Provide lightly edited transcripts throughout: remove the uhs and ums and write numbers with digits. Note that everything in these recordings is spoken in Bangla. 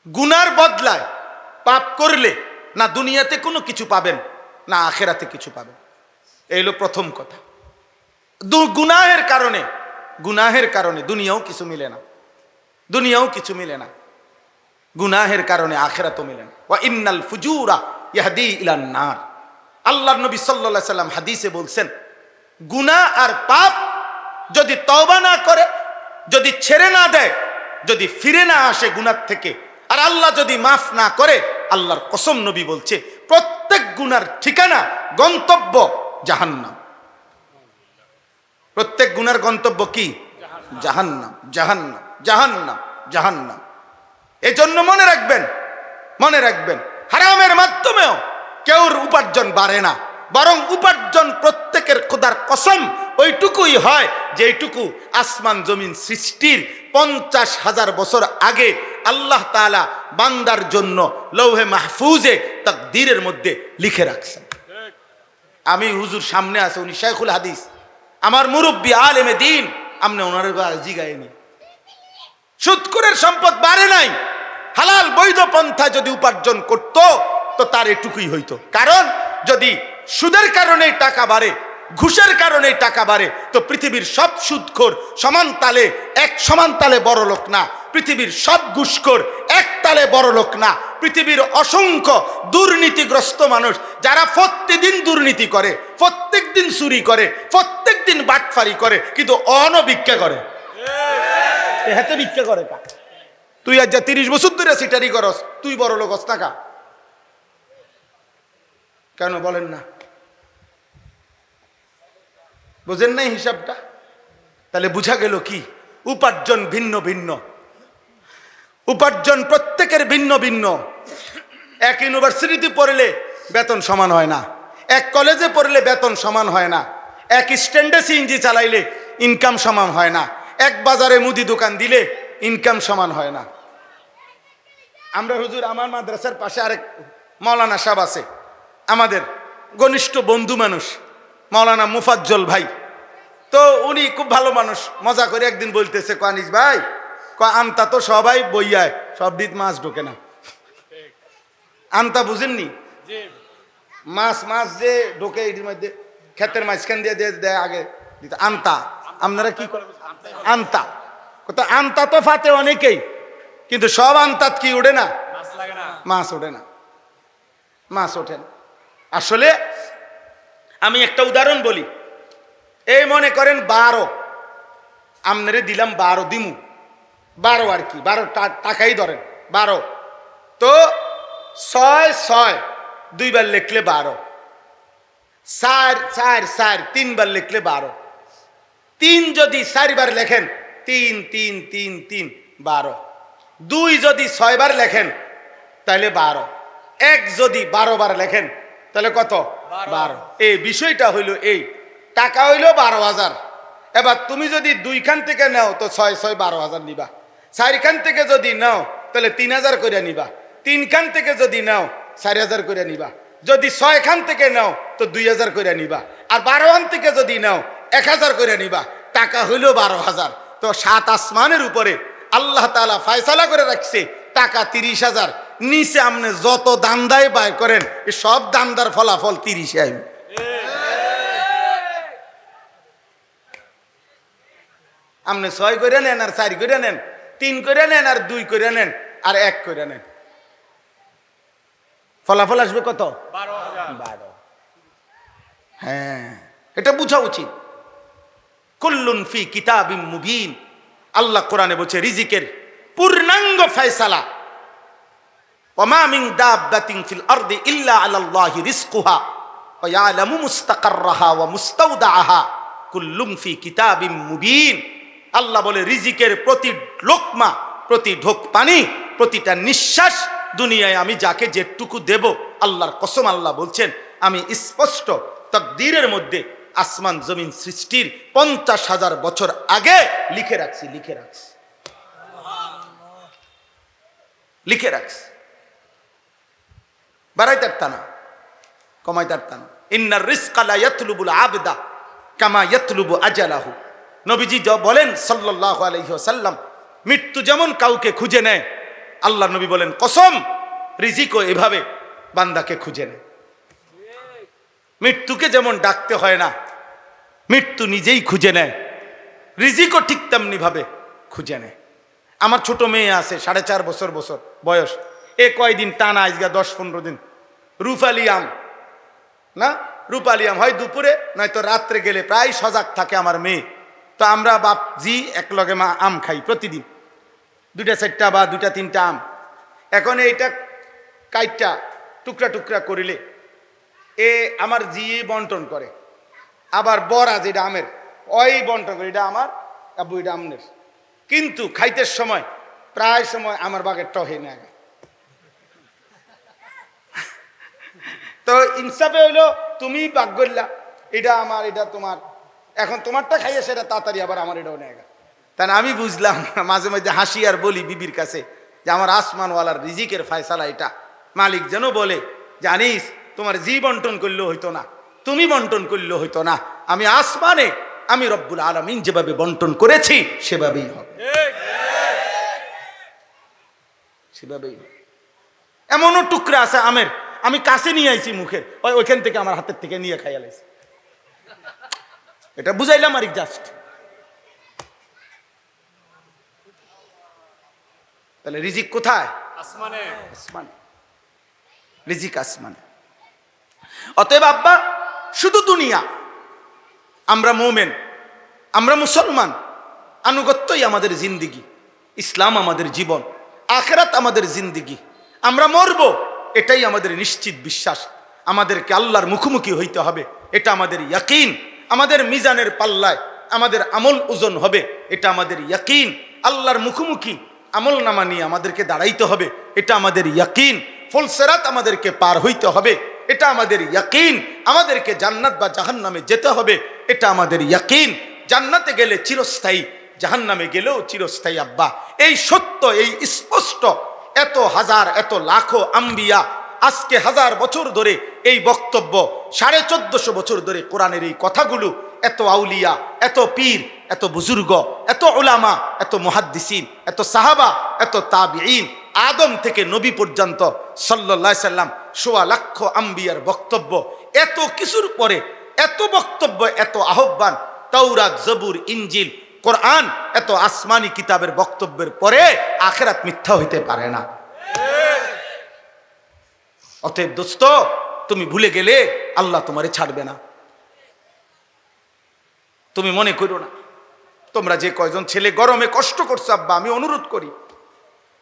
গুনার বদলায় পাপ করলে না দুনিয়াতে কোনো কিছু পাবেন না আখেরাতে কিছু পাবেন। এই হলো প্রথম কথা। গুনাহের কারণে দুনিয়াও কিছু মিলে না, দুনিয়াও কিছু মিলে না, গুনাহের কারণে আখেরাতও মিলে না। ওয়া ইন্নাল ফুজুরা ইয়াহদি ইলান নার। আল্লাহর নবী সাল্লাল্লাহু আলাইহি সাল্লাম হাদিসে বলছেন, গুনাহ আর পাপ যদি তওবা না করে, যদি ছেড়ে না দেয়, যদি ফিরে না আসে গুনাহ থেকে, আর আল্লাহ যদি মাফ না করে, আল্লাহর কসম নবী বলছে প্রত্যেক গুনার ঠিকানা, গন্তব্য জাহান্নাম। প্রত্যেক গুনার গন্তব্য কি? জাহান্নাম, জাহান্নাম, জাহান্নাম, জাহান্নাম। এজন্য মনে রাখবেন হারামের মাধ্যমেও কেউর উপার্জন বাড়ে না, বরং উপার্জন প্রত্যেকের খোদার কসম ওইটুকুই হয় যেইটুকু আসমান জমিন সৃষ্টির 50,000 বছর আগে আল্লাহ তাআলা বান্দার জন্য লৌহে মাহফুজে তাকদীরের মধ্যে লিখে রাখছেন। আমি হুজুর সামনে আছে, উনি শাইখুল হাদিস, আমার মুরব্বী আলেমে দিন, আমনে ওনার জিগায়নি। সুদখোরের সম্পদ বাড়ে নাই, হালাল বৈধ পন্থায় যদি উপার্জন করত তো তার এটুকুই হইতো। কারণ যদি সুদের কারণে টাকা বাড়ে, ঘুষের কারণে টাকা বাড়ে, তো পৃথিবীর সব সুদখোর সমান তালে বড় লোক না, পৃথিবীর সব ঘুষখোর এক তালে বড় লোক না, পৃথিবীর অসংখ্য দুর্নীতিগ্রস্ত মানুষ যারা প্রত্যেকদিন দুর্নীতি করে, প্রত্যেক দিন চুরি করে, প্রত্যেক দিন বাটফারি করে, কিন্তু অনভিক্ষা করে। হাতে ভিক্ষা করে কা? তুই আজ 30 বছর ধরে সিটারি করস, তুই বড় লোক হস টাকা কেন বলেন না? বুঝেন নাই হিসাবটা? তাহলে বুঝা গেল কি? উপার্জন ভিন্ন ভিন্ন, উপার্জন প্রত্যেকের ভিন্ন ভিন্ন। এক ইউনিভার্সিটিতে পড়লে বেতন সমান হয় না, এক কলেজে পড়লে বেতন সমান হয় না, এক স্ট্যান্ডে সিএনজি চালাইলে ইনকাম সমান হয় না, এক বাজারে মুদি দোকান দিলে ইনকাম সমান হয় না। আমরা হুজুর, আমার মাদ্রাসার পাশে আরেক মাওলানা সাহেব আছে, আমাদের ঘনিষ্ঠ বন্ধু মানুষ, মাওলানা মুফাজ্জল ভাই। তো উনি খুব ভালো মানুষ, মজা করে একদিন বলতেছে, আনিস ভাই, আমতা তো সবাই বইয়ায়, সব দিত মাছ ঢোকে না। আমতা বুঝেননি? মাছ যে ঢোকে এটির মধ্যে, ক্ষেতের মাঝখান দিয়ে দেয় আগে দিত আমতা। আপনারা কি আমতা? কোথাও আমতা তো ফাতে অনেকেই, কিন্তু সব আমতাত কি ওঠে না? মাছ ওঠে না, মাছ ওঠে না। আসলে আমি একটা উদাহরণ বলি। এই মনে করেন 12, আমনেরে দিলাম 12, দিমু 12 আর কি, 12 টাকাই ধরেন 12, তো 6 দুইবার লিখলে 12, 4 তিনবার লিখলে 12, 3 যদি 4 বার লেখেন 3 3 3 3 12, 2 যদি 6 বার লেখেন তাহলে 12, 1 যদি 12 বার লেখেন তাহলে কত? 12। এই বিষয়টা হইল এই, টাকা হইল 12,000। এবার তুমি যদি 2 খান থেকে নাও তো 6 6 12,000 নিবা, 4 খান থেকে যদি নাও তাহলে 3,000 করে নিবা, 3 খান থেকে যদি নাও 4,000 করে নিবা, যদি 6 খান থেকে নাও তো 2,000 করে নিবা, আর 12 খান থেকে যদি নাও 1,000 করে নিবা। টাকা হইল 12,000। তো 7 আসমানের উপরে আল্লাহ তাআলা ফয়সালা করে রাখছে টাকা 30,000। নিচে আপনি যত দান্দায় ব্যয় করেন, সব দান্দার ফলাফল 30 আইবে। আপনি 6 করে নেন, আর 4 করে নেন, 3 করে নেন, আর 2 করে নেন, আর 1 করে নেন, ফলাফল আসবে কত? 12। হ্যাঁ, এটা বুঝা উচিত। কুল্লুন ফি কিতাবিম মুবিন। আল্লাহ কোরআনে বলছে রিজিকের পূর্ণাঙ্গ ফয়সালা। ওমা মিন দাব্বাতিন ফিল আরদি ইল্লা আলাল্লাহি রিজকুহা ওয়া ইয়ালামু মুস্তাকাররাহা ওয়া মুস্তাওদাআহা কুল্লুম ফি কিতাবিম মুবিন। আল্লাহ বলে রিজিকের প্রতি লোকমা, প্রতি ঢোক পানি, প্রতিটা নিঃশ্বাস দুনিয়ায় আমি যাকে যেটুকু দেব, আল্লাহর কসম আল্লাহ বলছেন আমি স্পষ্ট তাকদীরের মধ্যে আসমান জমিন সৃষ্টির 50,000 বছর আগে লিখে রাখছি। বাড়াইতে পারতা না, কমাইতে পারতা না। ইন্নার রিজকা লা ইয়াতলুবুল আবদা কামা ইয়াতলুবু আজালাহু। নবীজি বলেন সাল্লাল্লাহু আলাইহি ওয়াসাল্লাম, মৃত্যু যেমন কাউকে খুঁজে নেয়, আল্লাহ নবী বলেন কসম, রিজিকও এভাবে বান্দাকে খুঁজে নেয়। মৃত্যুকে যেমন ডাকতে হয় না, মৃত্যু নিজেই খুঁজে নেয়, রিজিকও ঠিক তেমনি ভাবে খুঁজে নেয়। আমার ছোট মেয়ে আছে 4.5 বছর বয়স, এ কয়দিন টানা আজগা 10-15 দিন রূপালি আম, না রূপালি আম হয় দুপুরে নয়তো রাত্রে গেলে প্রায় সজাগ থাকে আমার মেয়ে। তো আমরা বাপ জি এক লগে মা আম খাই প্রতিদিন, 2-4টা বা 2-3টা আম। এখন এইটা কাইটটা টুকরা টুকরা করিলে এ আমার জি বন্টন করে, আবার বড়া যেটা আমের ওই বন্টন করে, এটা আমার আব্বু এটা আমনের। কিন্তু খাইতে সময় প্রায় সময় আমার বাগের টহে নেয়। তো ইনসাফে হইলো তুমি বাগ করলা, এটা আমার এটা তোমার, এখন তোমারটা খাইয়ে সেটা তাড়াতাড়ি আবার আমার এটাও নেয়। তাই আমি বুঝলাম, মাঝে মাঝে হাসি আর বলি বিবির কাছে যে আমার আসমানওয়ালার রিজিকের ফয়সালা এটা। মালিক যেন বলে জানিস তোমার জি বন্টন করলেও হইতো না, তুমি বন্টন করলেও হইতো না, আমি আসমানে আমি রব্বুল আলামিন যেভাবে বন্টন করেছি সেভাবেই হবে, সেভাবেই। এমনও টুকরা আছে আমের আমি কাছে নিয়ে আইছি মুখের, ওইখান থেকে আমার হাতের থেকে নিয়ে খাইয়া লাইছি। এটা বুঝাইলাম আর জাস্ট। তাহলে রিজিক কোথায়? আসমানে। আসমানে রিজিক আসমানে। অতএব আব্বা শুধু দুনিয়া, আমরা মোমেন, আমরা মুসলমান, আনুগত্যই আমাদের জিন্দিগি, ইসলাম আমাদের জীবন, আখিরাত আমাদের জিন্দিগি। আমরা মরব এটাই আমাদের নিশ্চিত বিশ্বাস। আমাদেরকে আল্লাহর মুখোমুখি হইতে হবে, এটা আমাদের ইয়াকিন। আমাদের মিজানের পাল্লায় আমাদের আমল ওজন হবে, এটা আমাদের ইয়াকিন। আল্লাহর মুখোমুখি আমল নামা নিয়ে আমাদেরকে দাঁড়াইতে হবে, এটা আমাদের ইয়াকিন। ফুলসেরাত আমাদেরকে পার হইতে হবে, এটা আমাদের ইয়াকিন। আমাদেরকে জান্নাত বা জাহান্নামে যেতে হবে, এটা আমাদের ইয়াকিন। জান্নাতে গেলে চিরস্থায়ী, জাহান্নামে গেলেও চিরস্থায়ী আব্বা। এই সত্য, এই স্পষ্ট। এত হাজার এত লাখো আম্বিয়া আজকে 1000 বছর ধরে এই বক্তব্য, 1450 বছর ধরে কোরআনের এই কথাগুলো, এত আউলিয়া, এত পীর, এত বুজুর্গ, এত উলামা, এত মুহাদ্দিসিন, এত সাহাবা, এত তাবিঈন, আদম থেকে নবী পর্যন্ত সাল্লাল্লাহু আলাইহি সাল্লাম, 1.25 লাখ আম্বিয়ার বক্তব্য, এত কিছুর পরে এত বক্তব্য, এত আহ্বান, তাওরাত, জবুর, ইনজিল, কোরআন, এত আসমানি কিতাবের বক্তব্যের পরে আখিরাত মিথ্যা হইতে পারে না। অতএব দোস্ত, তুমি ভুলে গেলে আল্লাহ তোমারে ছাড়বে না। তুমি মনে করো না, তোমরা যে কয়জন ছেলে গরমে কষ্ট করছো আব্বা, আমি অনুরোধ করি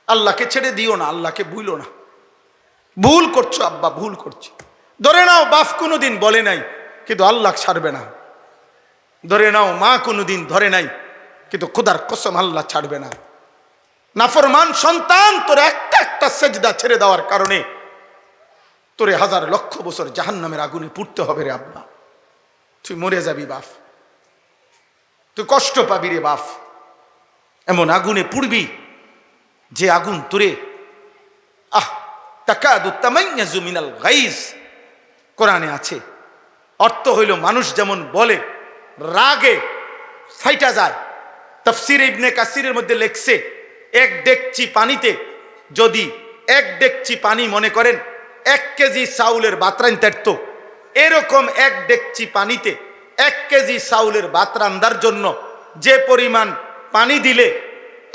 আল্লাহকে ছেড়ে দিও না, আল্লাহকে ভুলো না। ভুল করছো আব্বা, ভুল করছো। ধরে নাও বাপ কোনোদিন বলে নাই, কিন্তু আল্লাহ ছাড়বে না। ধরে নাও মা কোনোদিন ধরে নাই, কিন্তু খোদার কসম আল্লাহ ছাড়বে না। নাফরমান সন্তান তোর একটা একটা সেজদা ছেড়ে দেওয়ার কারণে তোরে 1000 লক্ষ বছর জাহান্নামের আগুনে পুড়তে হবে রে আব্বা। তুই মরে যাবি বাপ, তুই কষ্ট পাবি রে বাপ। এমন আগুনে পুড়বি যে আগুন তোরে তাকাদু তামাইয়াজু মিনাল গাইজ, কোরআনে আছে। অর্থ হইল মানুষ যেমন বলে রাগে ফাইটা যায়। তাফসীর ইবনে কাসিরের মধ্যে লেখছে, 1 ডেকচি পানিতে যদি 1 ডেকচি পানি মনে করেন 1 কেজি চাউলের ভাত রান্তার, তো এরকম 1 ডেকচি পানিতে 1 কেজি চাউলের ভাত রান্নার জন্য যে পরিমাণ পানি দিলে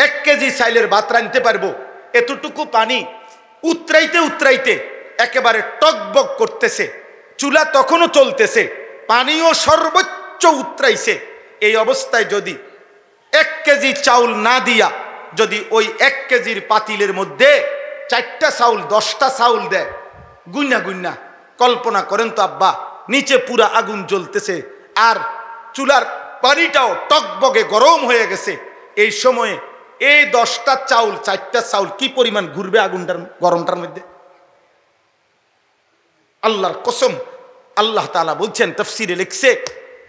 1 কেজি চাইলের ভাত রাঁধতে পারবো, এতটুকু পানি উতরাইতে উতরাইতে একেবারে টকবক করতেছে, চুলা তখনও চলতেছে, পানিও সর্বোচ্চ উতরাইছে। এই অবস্থায় যদি 1 কেজি চাউল না দিয়া যদি ওই 1 কেজির পাতিলের মধ্যে 4টা চাউল 10টা চাউল দেয়, গুন্না গুন্না কল্পনা করেন তো আব্বা, নিচে পুরা আগুন জ্বলতেছে আর চুলার পানিটাও টকবগে গরম হয়ে গেছে। এই সময়ে এই 10টা চাউল 4টা চাউল কি পরিমাণ ঘুরবে আগুনটার গরমটার মধ্যে। আল্লাহর কসম, আল্লাহ তাআলা বলছেন, তাফসীরে লিখছে,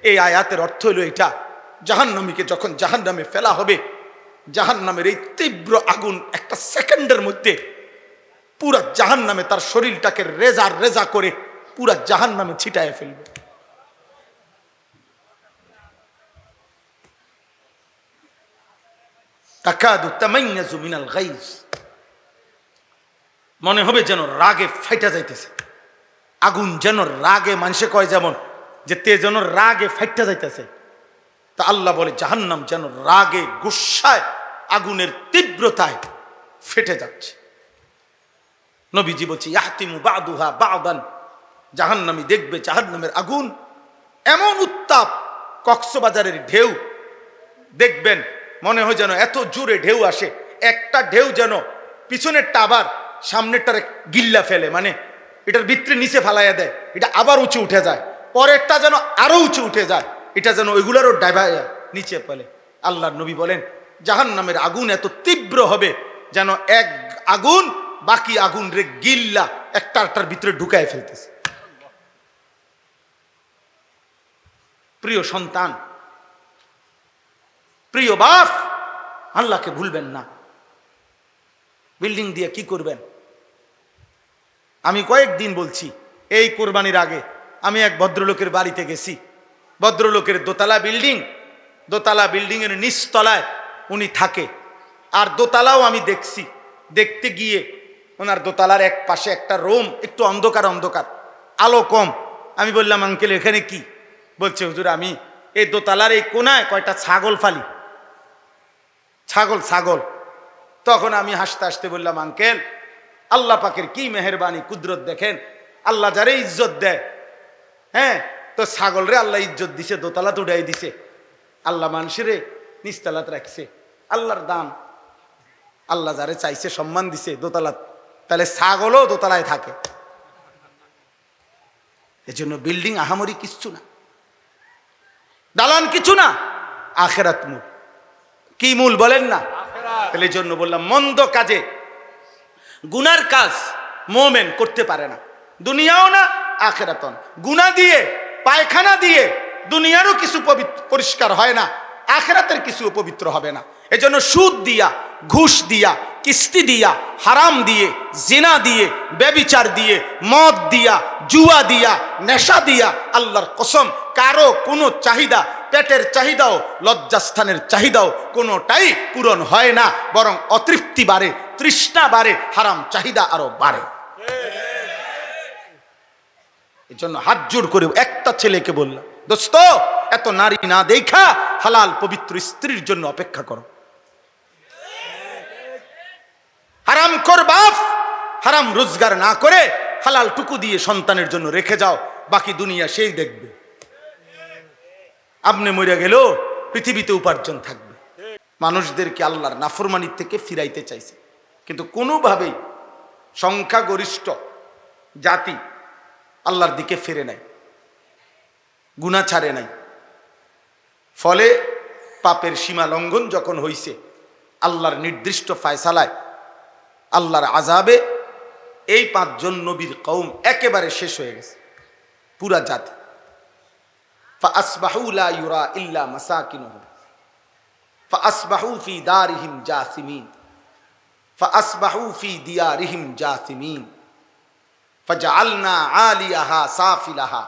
এই আয়াতের অর্থ হলো এটা, জাহান্নামীকে যখন জাহান্নামে ফেলা হবে, জাহান্নামের এই তীব্র আগুন একটা সেকেন্ডের মধ্যে পুরা জাহান্নামে তার শরীরটাকে রেজা রেজা করে পুরা জাহান্নামে ছিটায় ফেলবে। তাকাদু তামাইয়াজু মিনাল গাইজ, মনে হবে যেন রাগে ফাইটা যাইতেছে, আগুন যেন রাগে, মানুষে কয় যেমন যে তে যেন রাগে ফাইটা যাইতেছে। তা আল্লাহ বলে জাহান্নাম যেন রাগে গুসায় আগুনের তীব্রতায় ফেটে যাচ্ছে। নবীজি বলছে ইয়াহতিমু বাদুহা বাদান, জাহান্নামী দেখবে জাহান্নামের আগুন এমন উত্তাপ, কক্সবাজারের ঢেউ দেখবেন মনে হয় যেন এত জোরে ঢেউ আসে, একটা ঢেউ যেন পিছনের টাবার সামনেরটারে গিল্লা ফেলে, মানে এটার ভিতরে নিচে ফালাইয়া দেয়, এটা আবার উঁচু উঠে যায়, পরেরটা যেন আরো উঁচু উঠে যায়, এটা যেন ওইগুলারও ডাইভাইয়া নিচে ফেলে। আল্লাহর নবী বলেন জাহান্নামের আগুন এত তীব্র হবে যেন এক আগুন বাকি আগুন রে গিল্লা একটার ভিতরে ঢুকায় ফেলতেছে। প্রিয় সন্তান, প্রিয় বাপ, আল্লাহকে ভুলবেন না। বিল্ডিং দিয়ে কি করবেন? আমি কয়েকদিন বলছি, এই কোরবানির আগে আমি এক ভদ্রলোকের বাড়িতে গেছি। ভদ্রলোকের দোতলা বিল্ডিং, দোতলা বিল্ডিং এর নিচতলায় উনি থাকে, আর দোতলাও আমি দেখছি। দেখতে গিয়ে ওনার দোতলার এক পাশে একটা রুম একটু অন্ধকার অন্ধকার, আলো কম। আমি বললাম আঙ্কেল এখানে কি? বলছে হুজুর আমি এই দোতলার এই কোনায় কয়টা ছাগল ফালি, ছাগল ছাগল। তখন আমি হাসতে হাসতে বললাম আঙ্কেল আল্লাহ পাকের কি মেহেরবানি কুদরত দেখেন, আল্লাহ যারে ইজ্জত দেয়, হ্যাঁ তো ছাগল রে আল্লাহ ইজ্জত দিছে, দোতলাত উঠাই দিছে, আল্লাহ মানুষেরে নিচতলাত রাখছে, আল্লাহর দান। আল্লাহ যারে চাইছে সম্মান দিছে দোতলাত, তাহলে ছাগলও দোতলায় থাকে। এজন্য বিল্ডিং আহামরি কিচ্ছু না, দালান কিছু না, আখেরাত মূল। কি মূল বলেন না? তাহলে জন্য বললাম মন্দ কাজে, গুনার কাজ মোমেন করতে পারে না, দুনিয়াও না আখেরাতও না। গুনাহ দিয়ে, পায়খানা দিয়ে দুনিয়ারও কিছু পরিষ্কার হয় না, আখেরাতের কিছু পবিত্র হবে না। এজন্য সুদ দিয়া, ঘুষ দিয়া, কিস্তি দিয়া, হারাম দিয়ে, জিনা দিয়ে, ব্যভিচার দিয়ে, মদ দিয়া, জুয়া দিয়া, নেশা দিয়া, আল্লাহর কসম কারো কোনো চাহিদা, পেটের চাহিদাও, লজ্জাস্থানের চাহিদাও কোনোটাই পূরণ হয় না, বরং অতৃপ্তি বাড়ে, তৃষ্ণা বাড়ে, হারাম চাহিদা আরো বাড়ে। এই জন্য হাত জোড় করে একটা ছেলেকে বললাম, দোস্ত এত নারী না দেখা হালাল পবিত্র স্ত্রীর জন্য অপেক্ষা করো। হারাম কর বাপ, হারাম রোজগার না করে হালাল টুকু দিয়ে সন্তানের জন্য রেখে যাও, বাকি দুনিয়া সেই দেখবে। আপনি মরে গেলেও পৃথিবীতে উপার্জন থাকবে। মানুষদেরকে আল্লাহর নাফরমানির থেকে ফিরাইতে চাইছে, কিন্তু কোনোভাবেই সংখ্যাগরিষ্ঠ জাতি আল্লাহর দিকে ফিরে নাই, গুনাহ ছাড়ে নাই। ফলে পাপের সীমা লঙ্ঘন যখন হইছে, আল্লাহর নির্দিষ্ট ফায়সালায়, আল্লাহর আযাবে এই 5 জন নবীর কওম একেবারে শেষ হয়ে গেছে, পুরা জাতি। فأصبحوا لا يرى إلا مساكنهم فأصبحوا في دارهم جاثمين فأصبحوا في ديارهم جاثمين فجعلنا عاليها سافلها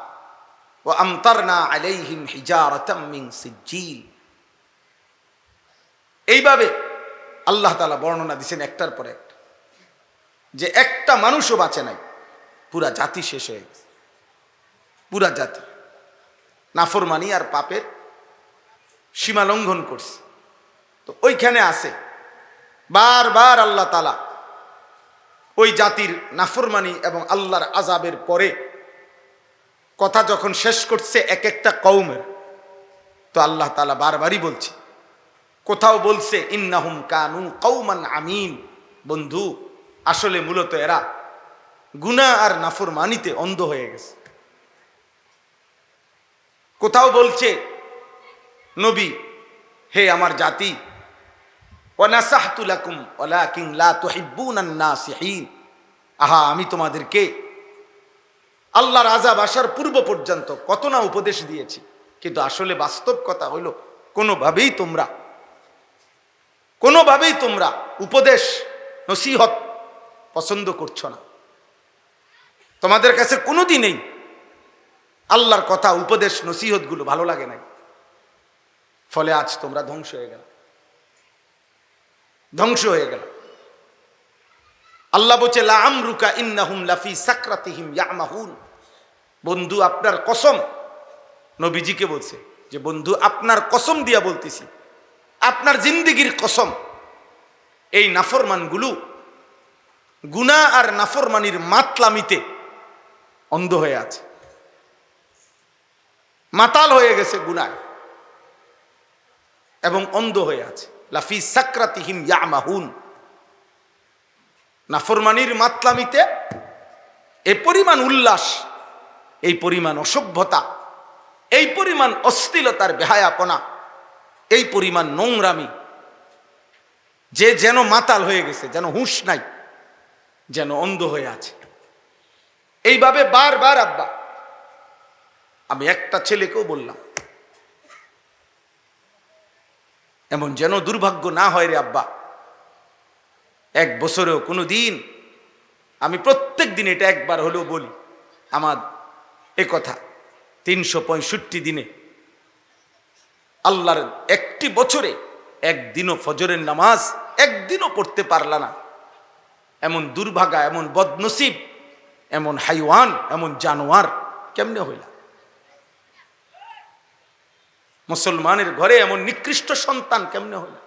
وأمطرنا عليهم حجارة من سجيل। এইভাবে আল্লাহ তাআলা বর্ণনা দিয়েছেন একটার পর একটা, যে একটা মানুষও বাঁচে নাই, পুরা জাতি শেষ হয়ে গেছে, পুরা জাতি নাফরমানি আর পাপের সীমা লঙ্ঘন করছে। তো ওইখানে আছে বারবার আল্লাহ তাআলা ওই জাতির নাফরমানি এবং আল্লাহর আযাবের পরে কথা যখন শেষ করছে এক একটা কওমের, তো আল্লাহ তাআলা বারবারই বলছে, কোথাও বলছে ইন্নাহুম কানু কওমান আমিন, বন্ধু আসলে মূলত এরা গুনাহ আর নাফরমানিতে অন্ধ হয়ে গেছে। কোথাও বলছে নবী, হে আমার জাতি, ওয়া নাসাহতু লাকুম ওয়ালাকিন লা তুহিব্বুনান নাসিহিন, আহা আমি তোমাদেরকে আল্লাহর আযাব আসার পূর্ব পর্যন্ত কত না উপদেশ দিয়েছি, কিন্তু আসলে বাস্তব কথা হইল কোনোভাবেই তোমরা উপদেশ নসিহত পছন্দ করছো না, তোমাদের কাছে কোনোদিনই আল্লাহর কথা, উপদেশ, নসিহত গুলো ভালো লাগে নাই। ফলে আজ তোমরা ধ্বংস হয়ে গেল। আল্লাহ বলছে লা আমরুকা ইন্নাহুম লাফি সাকরাতিহিম ইয়ামাহুন। বন্ধু আপনার কসম, নবীজিকে বলছে যে বন্ধু আপনার কসম দিয়া বলতেছি, আপনার জিন্দেগির কসম, এই নাফরমানগুলো গুনাহ আর নাফরমানির মাতলামিতে অন্ধ হয়ে আছে, মাতাল হয়ে গেছে গুনাহ এবং অন্ধ হয়ে আছে। লাফি সাকরাতিহিম ইয়ামাহুন। নাফরমানির মাতলামিতে এই পরিমাণ উল্লাস, এই পরিমাণ অসভ্যতা, এই পরিমাণ অশ্লীলতার বেহায়াপনা, এই পরিমাণ নোংরামি, যে যেন মাতাল হয়ে গেছে, যেন হুঁশ নাই, যেন অন্ধ হয়ে আছে। এইভাবে বারবার আব্বা, আমি একটা ছেলেকেও বললাম এমন যেন দুর্ভাগ্য না হয় রে আব্বা, এক বছরেও কোনো দিন, আমি প্রত্যেক দিন এটা একবার হলেও বলি আমার এ কথা, 365 দিনে আল্লাহর একটি বছরে একদিনও ফজরের নামাজ একদিনও পড়তে পারলা না, এমন দুর্ভাগা, এমন বদনসিব, এমন হাইওয়ান, এমন জানোয়ার কেমনে হইলা? মুসলমানের ঘরে এমন নিকৃষ্ট সন্তান কেমনে হইলা?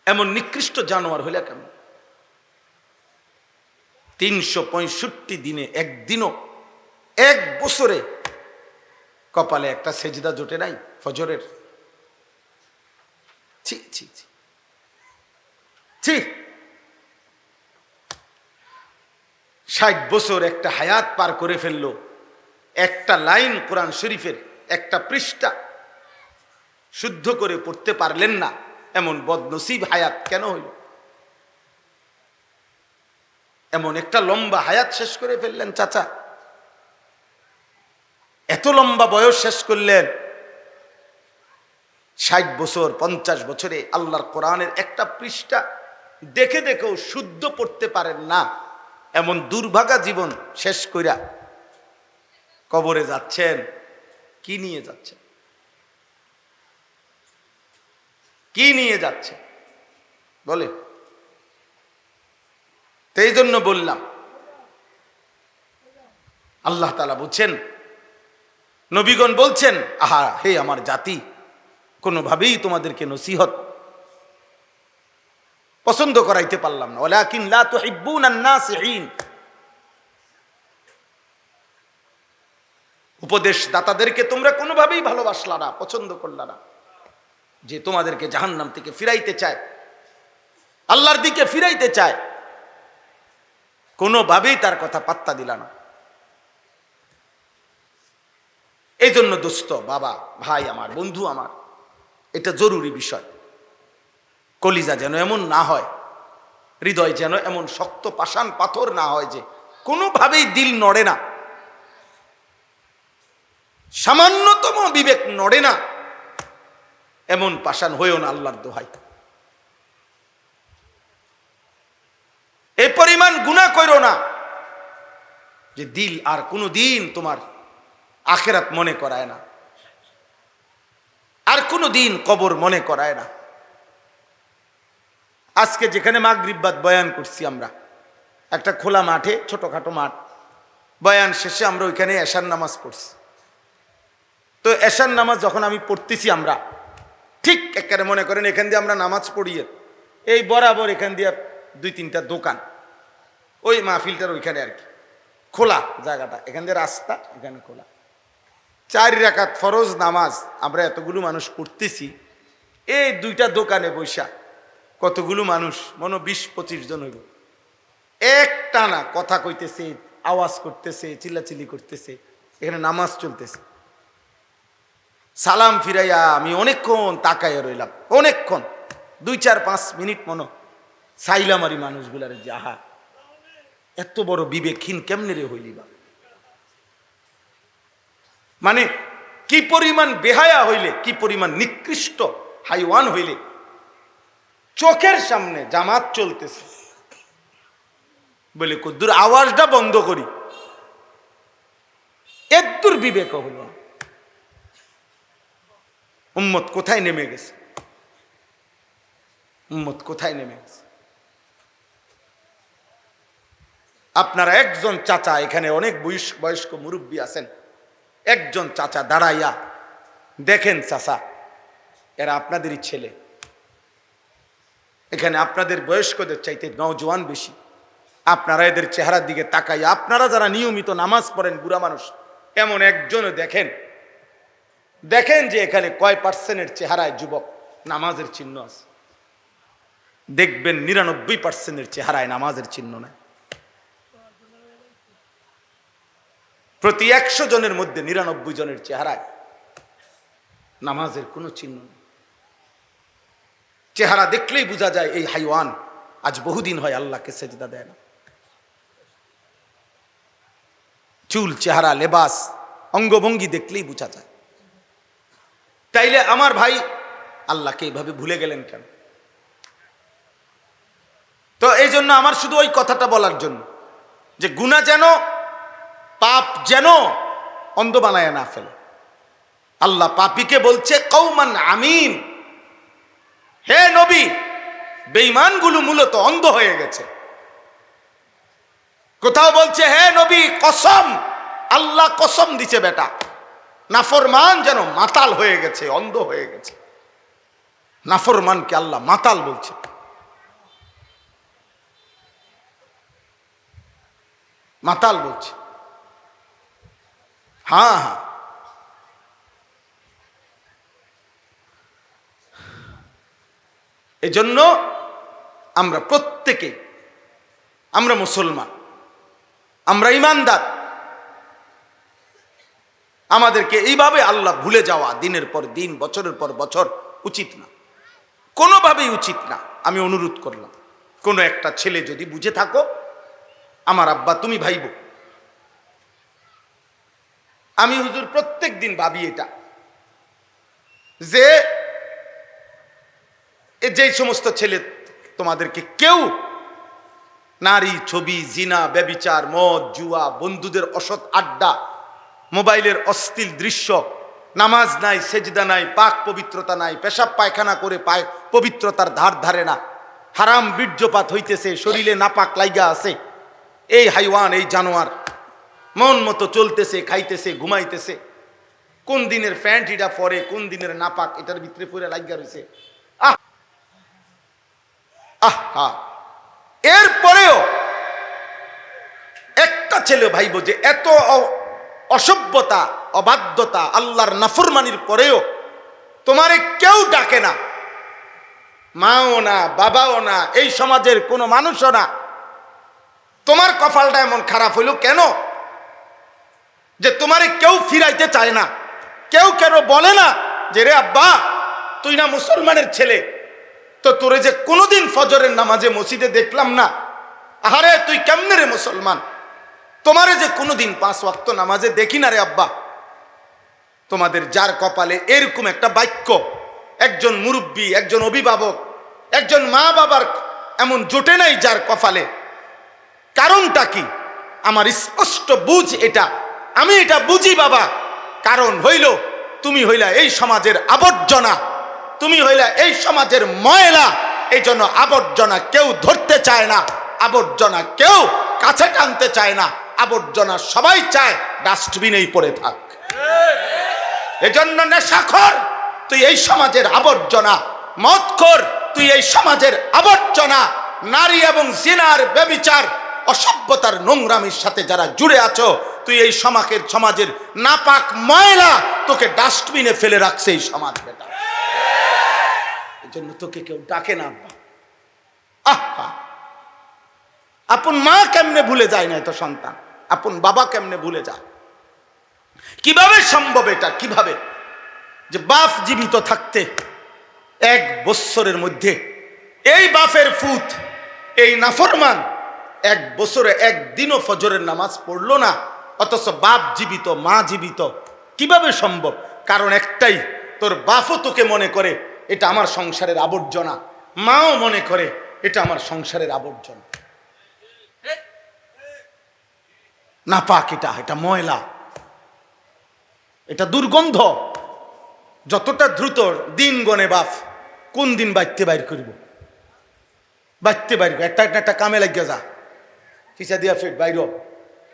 এমন নিকৃষ্ট জানোয়ার হইলা কেমন? 365 দিনে একদিনও, এক বছরে কপালে একটা সেজদা জোটে নাই ফজরের। ছি ছি ছি ছি। 60 বছর একটা হায়াত পার করে ফেললো, একটা লাইন কোরআন শরীফের একটা পৃষ্ঠা শুদ্ধ করে পড়তে পারলেন না, এমন বদনসিব হায়াত কেন হইল? এমন একটা লম্বা হায়াত শেষ করে ফেললেন চাচা, এত লম্বা বয়স শেষ করলেন। 60 বছর 50 বছরে আল্লাহর কোরআনের একটা পৃষ্ঠা দেখে দেখেও শুদ্ধ পড়তে পারেন না, এমন দুর্ভাগা জীবন শেষ কইরা কবরে যাচ্ছেন। কি নিয়ে যাচ্ছেন? কি নিয়ে যাচ্ছে বলে? তো এই জন্য বললাম, আল্লাহ তাআলা বলছেন, নবীগণ বলছেন, আহা হে আমার জাতি, কোনোভাবেই তোমাদেরকে নসিহত পছন্দ করাইতে পারলাম না। ওয়ালাকিন লা তুহিব্বুনান নাসিহিন। উপদেশ দাতাদেরকে তোমরা কোনোভাবেই ভালোবাসলা না, পছন্দ করলা না, যে তোমাদেরকে জাহান্নাম থেকে ফিরাইতে চায়, আল্লাহর দিকে ফিরাইতে চায়, কোনোভাবেই তার কথা পাত্তা দিলা না। এই জন্য দোস্ত, বাবা, ভাই আমার, বন্ধু আমার, এটা জরুরি বিষয়। কলিজা যেন এমন না হয়, হৃদয় যেন এমন শক্ত পাষাণ পাথর না হয় যে কোনোভাবেই দিল নড়ে না, সামান্যতম বিবেক নড়ে না, এমন পাষাণ হয়েও না আল্লাহর দোহাই। এই পরিমাণ গুনাহ করো না যে দিল আর কোনো দিন তোমার আখিরাত মনে করায় না, আর কোনো দিন কবর মনে করায় না। আজকে যেখানে মাগরিব বাদ বয়ান করছি আমরা, একটা খোলা মাঠে, ছোটখাটো মাঠ, বয়ান শেষে আমরা ওইখানে এশার নামাজ পড়ছি। তো এশার নামাজ যখন আমি পড়তেছি, আমরা ঠিক একেবারে মনে করেন এখান দিয়ে আমরা নামাজ পড়িয়ে এই বরাবর এখান দিয়ে 2-3টা দোকান, ওই মাহফিলটার ওইখানে আর কি খোলা জায়গাটা, এখান দিয়ে রাস্তা, এখানে খোলা। 4 রাকাত ফরজ নামাজ আমরা এতগুলো মানুষ পড়তেছি, এই 2টা দোকানে বৈশা কতগুলো মানুষ, মনে 20-25 জন হইব, এক টানা কথা কইতেছে, আওয়াজ করতেছে, চিল্লাচিল্লি করতেছে, এখানে নামাজ চলতেছে। সালাম ফিরাইয়া আমি অনেকক্ষণ তাকাইয়া রইলাম, অনেকক্ষণ, 2-4-5 মিনিট মনে চাইলাম আর মানুষগুলার, যে আহা এত বড় বিবেকহীন কেমনে রে হইলি বা, মানে কি পরিমাণ বেহায়া হইলে, কি পরিমাণ নিকৃষ্ট হাইওয়ান হইলে চোখের সামনে জামাত চলতেছে বলে কদ্দুর আওয়াজটা বন্ধ করি, এদ্দুর বিবেক হইল না। উম্মত কোথায় নেমে গেছে, উম্মত কোথায় নেমে গেছে? আপনারা একজন চাচা, এখানে অনেক বয়স্ক মুরব্বী আছেন, একজন চাচা দাঁড়াইয়া দেখেন, চাচা এরা আপনাদেরই ছেলে, এখানে আপনাদের বয়স্কদের চাইতে নওজোয়ান বেশি। আপনারা এদের চেহারার দিকে তাকাইয়া, আপনারা যারা নিয়মিত নামাজ পড়েন বুড়া মানুষ, এমন একজনও দেখেন, দেখেন যে এখানে কয় পার্সেন্টের চেহারায় যুবক নামাজের চিহ্ন আছে। দেখবেন 99% চেহারায় নামাজের চিহ্ন নাই। প্রতি 100 জনের মধ্যে 99 জনের চেহারায় নামাজের কোনো চিহ্ন নেই। চেহারা দেখলেই বোঝা যায় এই হাইওয়ান আজ বহুদিন হয় আল্লাহকে সেজদা দেয় না। চুল, চেহারা, লেবাস, অঙ্গভঙ্গি দেখলেই বোঝা যায়। তাইলে আমার ভাই আল্লাহকে এইভাবে ভুলে গেলেন কেন? তো এই জন্য আমার শুধু ওই কথাটা বলার জন্য যে গুনাহ যেন, পাপ যেন অন্ধ বানায় না ফেলে। আল্লাহ পাপীকে বলছে কওমান আমিন, হে নবী বেঈমানগুলো মূলত অন্ধ হয়ে গেছে। কোথাও বলছে হে নবী কসম, আল্লাহ কসম দিছে বেটা, নাফরমান যেন মাতাল হয়ে গেছে, অন্ধ হয়ে গেছে। নাফরমানকে আল্লাহ মাতাল বলছে। মাতাল বলছে। হ্যাঁ হ্যাঁ, এজন্য আমরা প্রত্যেকে, আমরা মুসলমান, আমরা ইমানদার, আমাদেরকে এইভাবে আল্লাহ ভুলে যাওয়া দিনের পর দিন, বছরের পর বছর উচিত না, কোনোভাবেই উচিত না। আমি অনুরোধ করলাম, কোনো একটা ছেলে যদি বুঝে থাকো, আমার আব্বা তুমি ভাইব, আমি হুজুর প্রত্যেক দিন ভাবি এটা, যে যেই সমস্ত ছেলে তোমাদেরকে কেউ নারী, ছবি, জিনা, ব্যভিচার, মদ, জুয়া, বন্ধুদের অসৎ আড্ডা, মোবাইলের অশ্লীল দৃশ্য, নামাজ নাই, সেজদা নাই, পাক পবিত্রতা নাই, পেশাব পায়খানা করে পায় পবিত্রতার ধার ধারে না, হারাম বীর্যপাত হইতেছে, শরীরে নাপাক লাইগা আছে, এই হাইওয়ান, এই জানোয়ার মন মতো চলতেছে, খাইতেছে, ঘুমাইতেছে, কোন দিনের প্যান্ট এটা পরে, কোন দিনের নাপাক এটার ভিতরে পরে লাইগা রয়েছে। আহা, এরপরেও একটা ছেলে ভাইব যে এত অসভ্যতা, অবাধ্যতা, আল্লাহর নাফরমানির পরেও তোমারে কেউ ডাকে না, মাও না, বাবাও না, এই সমাজের কোনো মানুষও না। তোমার কপালটা এমন খারাপ হইল কেন যে তোমারে কেউ ফিরাইতে চায় না? কেউ কেন বলে না যে রে আব্বা তুই না মুসলমানের ছেলে, তো তোরে যে কোনোদিন ফজরের নামাজে মসজিদে দেখলাম না, আহারে তুই কেমনে রে মুসলমান, তোমারে যে কোনোদিন 5 ওয়াক্ত নামাজে দেখি না রে আব্বা। তোমাদের যার কপালে এরকম একটা বাক্য, একজন মুরব্বী, একজন অভিভাবক, একজন মা বাবার এমন জোটে নাই যার কপালে, কারণটা কি? আমার স্পষ্ট বুঝ এটা, আমি এটা বুঝি বাবা। কারণ হইল তুমি হইলা এই সমাজের আবর্জনা, তুমি হইলা এই সমাজের ময়লা। এই জন্য আবর্জনা কেউ ধরতে চায় না, আবর্জনা কেউ কাছে টানতে চায় না, আবর্জনা সবাই চায় ডাস্টবিনেই পড়ে থাক। এজন্য নেশাখোর তুই এই সমাজের আবর্জনা, মদখোর তুই এই সমাজের আবর্জনা, নারী এবং জিনার, ব্যভিচার, অসভ্যতার নোংরামির সাথে যারা জুড়ে আছো তুই এই সমাজের নাপাক ময়লা, তোকে ডাস্টবিনে ফেলে রাখছে এই সমাজ বেটা। এই জন্য তোকে কেউ ডাকে না আব্বা। আহা, আপন মা কেমনে ভুলে যায় না তো সন্তান, আপন বাবা কেমনে ভুলে যায়? কিভাবে সম্ভব এটা? কিভাবে যে বাপ জীবিত থাকতে 1 বছরের মধ্যে এই বাপের ফুত, এই নাফরমান 1 বছরে একদিনও ফজরের নামাজ পড়লো না, অথচ বাপ জীবিত, মা জীবিত। কিভাবে সম্ভব? কারণ একটাই, তোর বাপও তোকে মনে করে এটা আমার সংসারের আবর্জনা, মাও মনে করে এটা আমার সংসারের আবর্জনা, নাপাক, এটা ময়লা, এটা দুর্গন্ধ। যতটা দ্রুত দিন গনে বাপ, কোন দিন বাইতে বাইর করব, বাইতে বাইর একটা কামে লাগিয়ে যা, ফিসা দিয়া ফেট বাইর,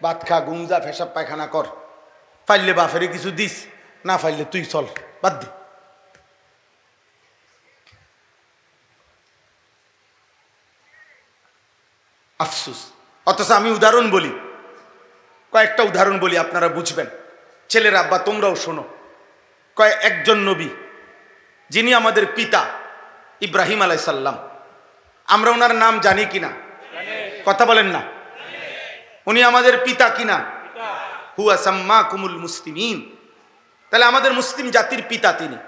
ভাত খা, গুমজা, ফেসাব পায়খানা কর, ফাইলে বাফেরে কিছু দিস, না ফাইলে তুই চল, বাদ দে। আফসুস। অথচ আমি উদাহরণ বলি, কয়েকটা উদাহরণ বলি, আপনারা বুঝবেন। ছেলের আব্বা তোমরাও শোনো। একজন নবী, যিনি আমাদের পিতা ইব্রাহিম আলাইহিস সালাম, আমরা ওনার নাম জানি কিনা? কথা বলেন না। উনি আমাদের পিতা কিনা? হুয়া সাম্মাকুমুল মুসলিমিন। তাহলে আমাদের মুসলিম জাতির পিতা তিনি।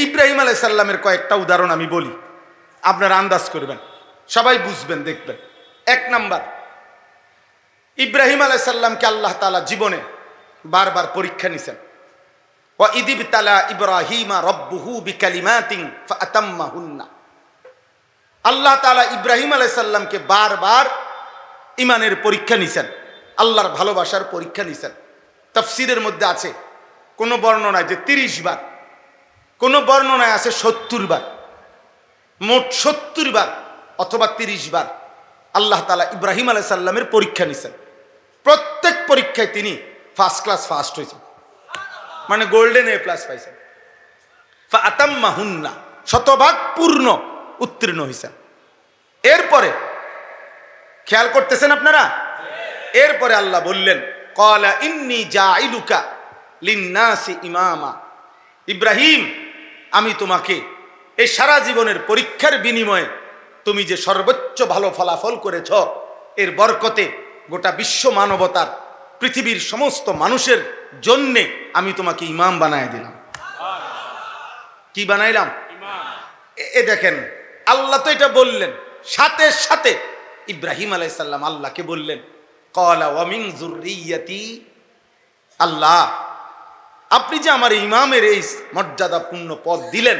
ইব্রাহিম আলাইহিস সালামের কয়েকটা উদাহরণ আমি বলি, আপনারা আন্দাজ করবেন, সবাই বুঝবেন, দেখবেন। এক নাম্বার, ইব্রাহিম আলাইহিস সালামকে আল্লাহ তাআলা জীবনে বারবার পরীক্ষা নিছেন। ওয়া ইদিবতালা ইব্রাহিমা রাব্বুহু বিকালিমাতিন ফাআতাম্মাহুন্না। আল্লাহ তাআলা ইব্রাহিম আলাইহিস সালামকে বারবার ইমানের পরীক্ষা নিছেন, আল্লাহর ভালোবাসার পরীক্ষা নিছেন। তাফসীরের মধ্যে আছে, কোন বর্ণনায় যে 30 বার, কোন বর্ণনায় আছে 70 বার, মোট 70 বার অথবা 30 বার আল্লাহ তাআলা ইব্রাহিম আলাইহিস সালামের পরীক্ষা নিছেন। প্রত্যেক পরীক্ষায় তিনি ফার্স্ট ক্লাস ফার্স্ট হয়েছেন, মানে গোল্ডেন এ প্লাস পাইছেন। ফাআতাম্মাহুন্না, শতভাগ পূর্ণ উত্তীর্ণ হয়েছেন। এরপরে খেয়াল করতেছেন আপনারা, এরপরে আল্লাহ বললেন, ক্বালা ইন্নী জাইলুকা লিন্নাসি ইমামা। ইব্রাহিম, আমি তোমাকে এই সারা জীবনের পরীক্ষার বিনিময়ে তুমি যে সর্বোচ্চ ভালো ফলাফল করেছ, এর বরকতে গোটা বিশ্ব মানবতার, পৃথিবীর সমস্ত মানুষের জন্যে আমি তোমাকে ইমাম বানায় দিলাম। কি বানাইলাম? এ দেখেন, আল্লাহ তো এটা বললেন, সাথে সাথে ইব্রাহিম আলাইহিস সালাম আল্লাহকে বললেন, ক্বালা ওয়া মিন যুররিয়াতি। আল্লাহ, আপনি যে আমার ইমামের এই মর্যাদাপূর্ণ পদ দিলেন,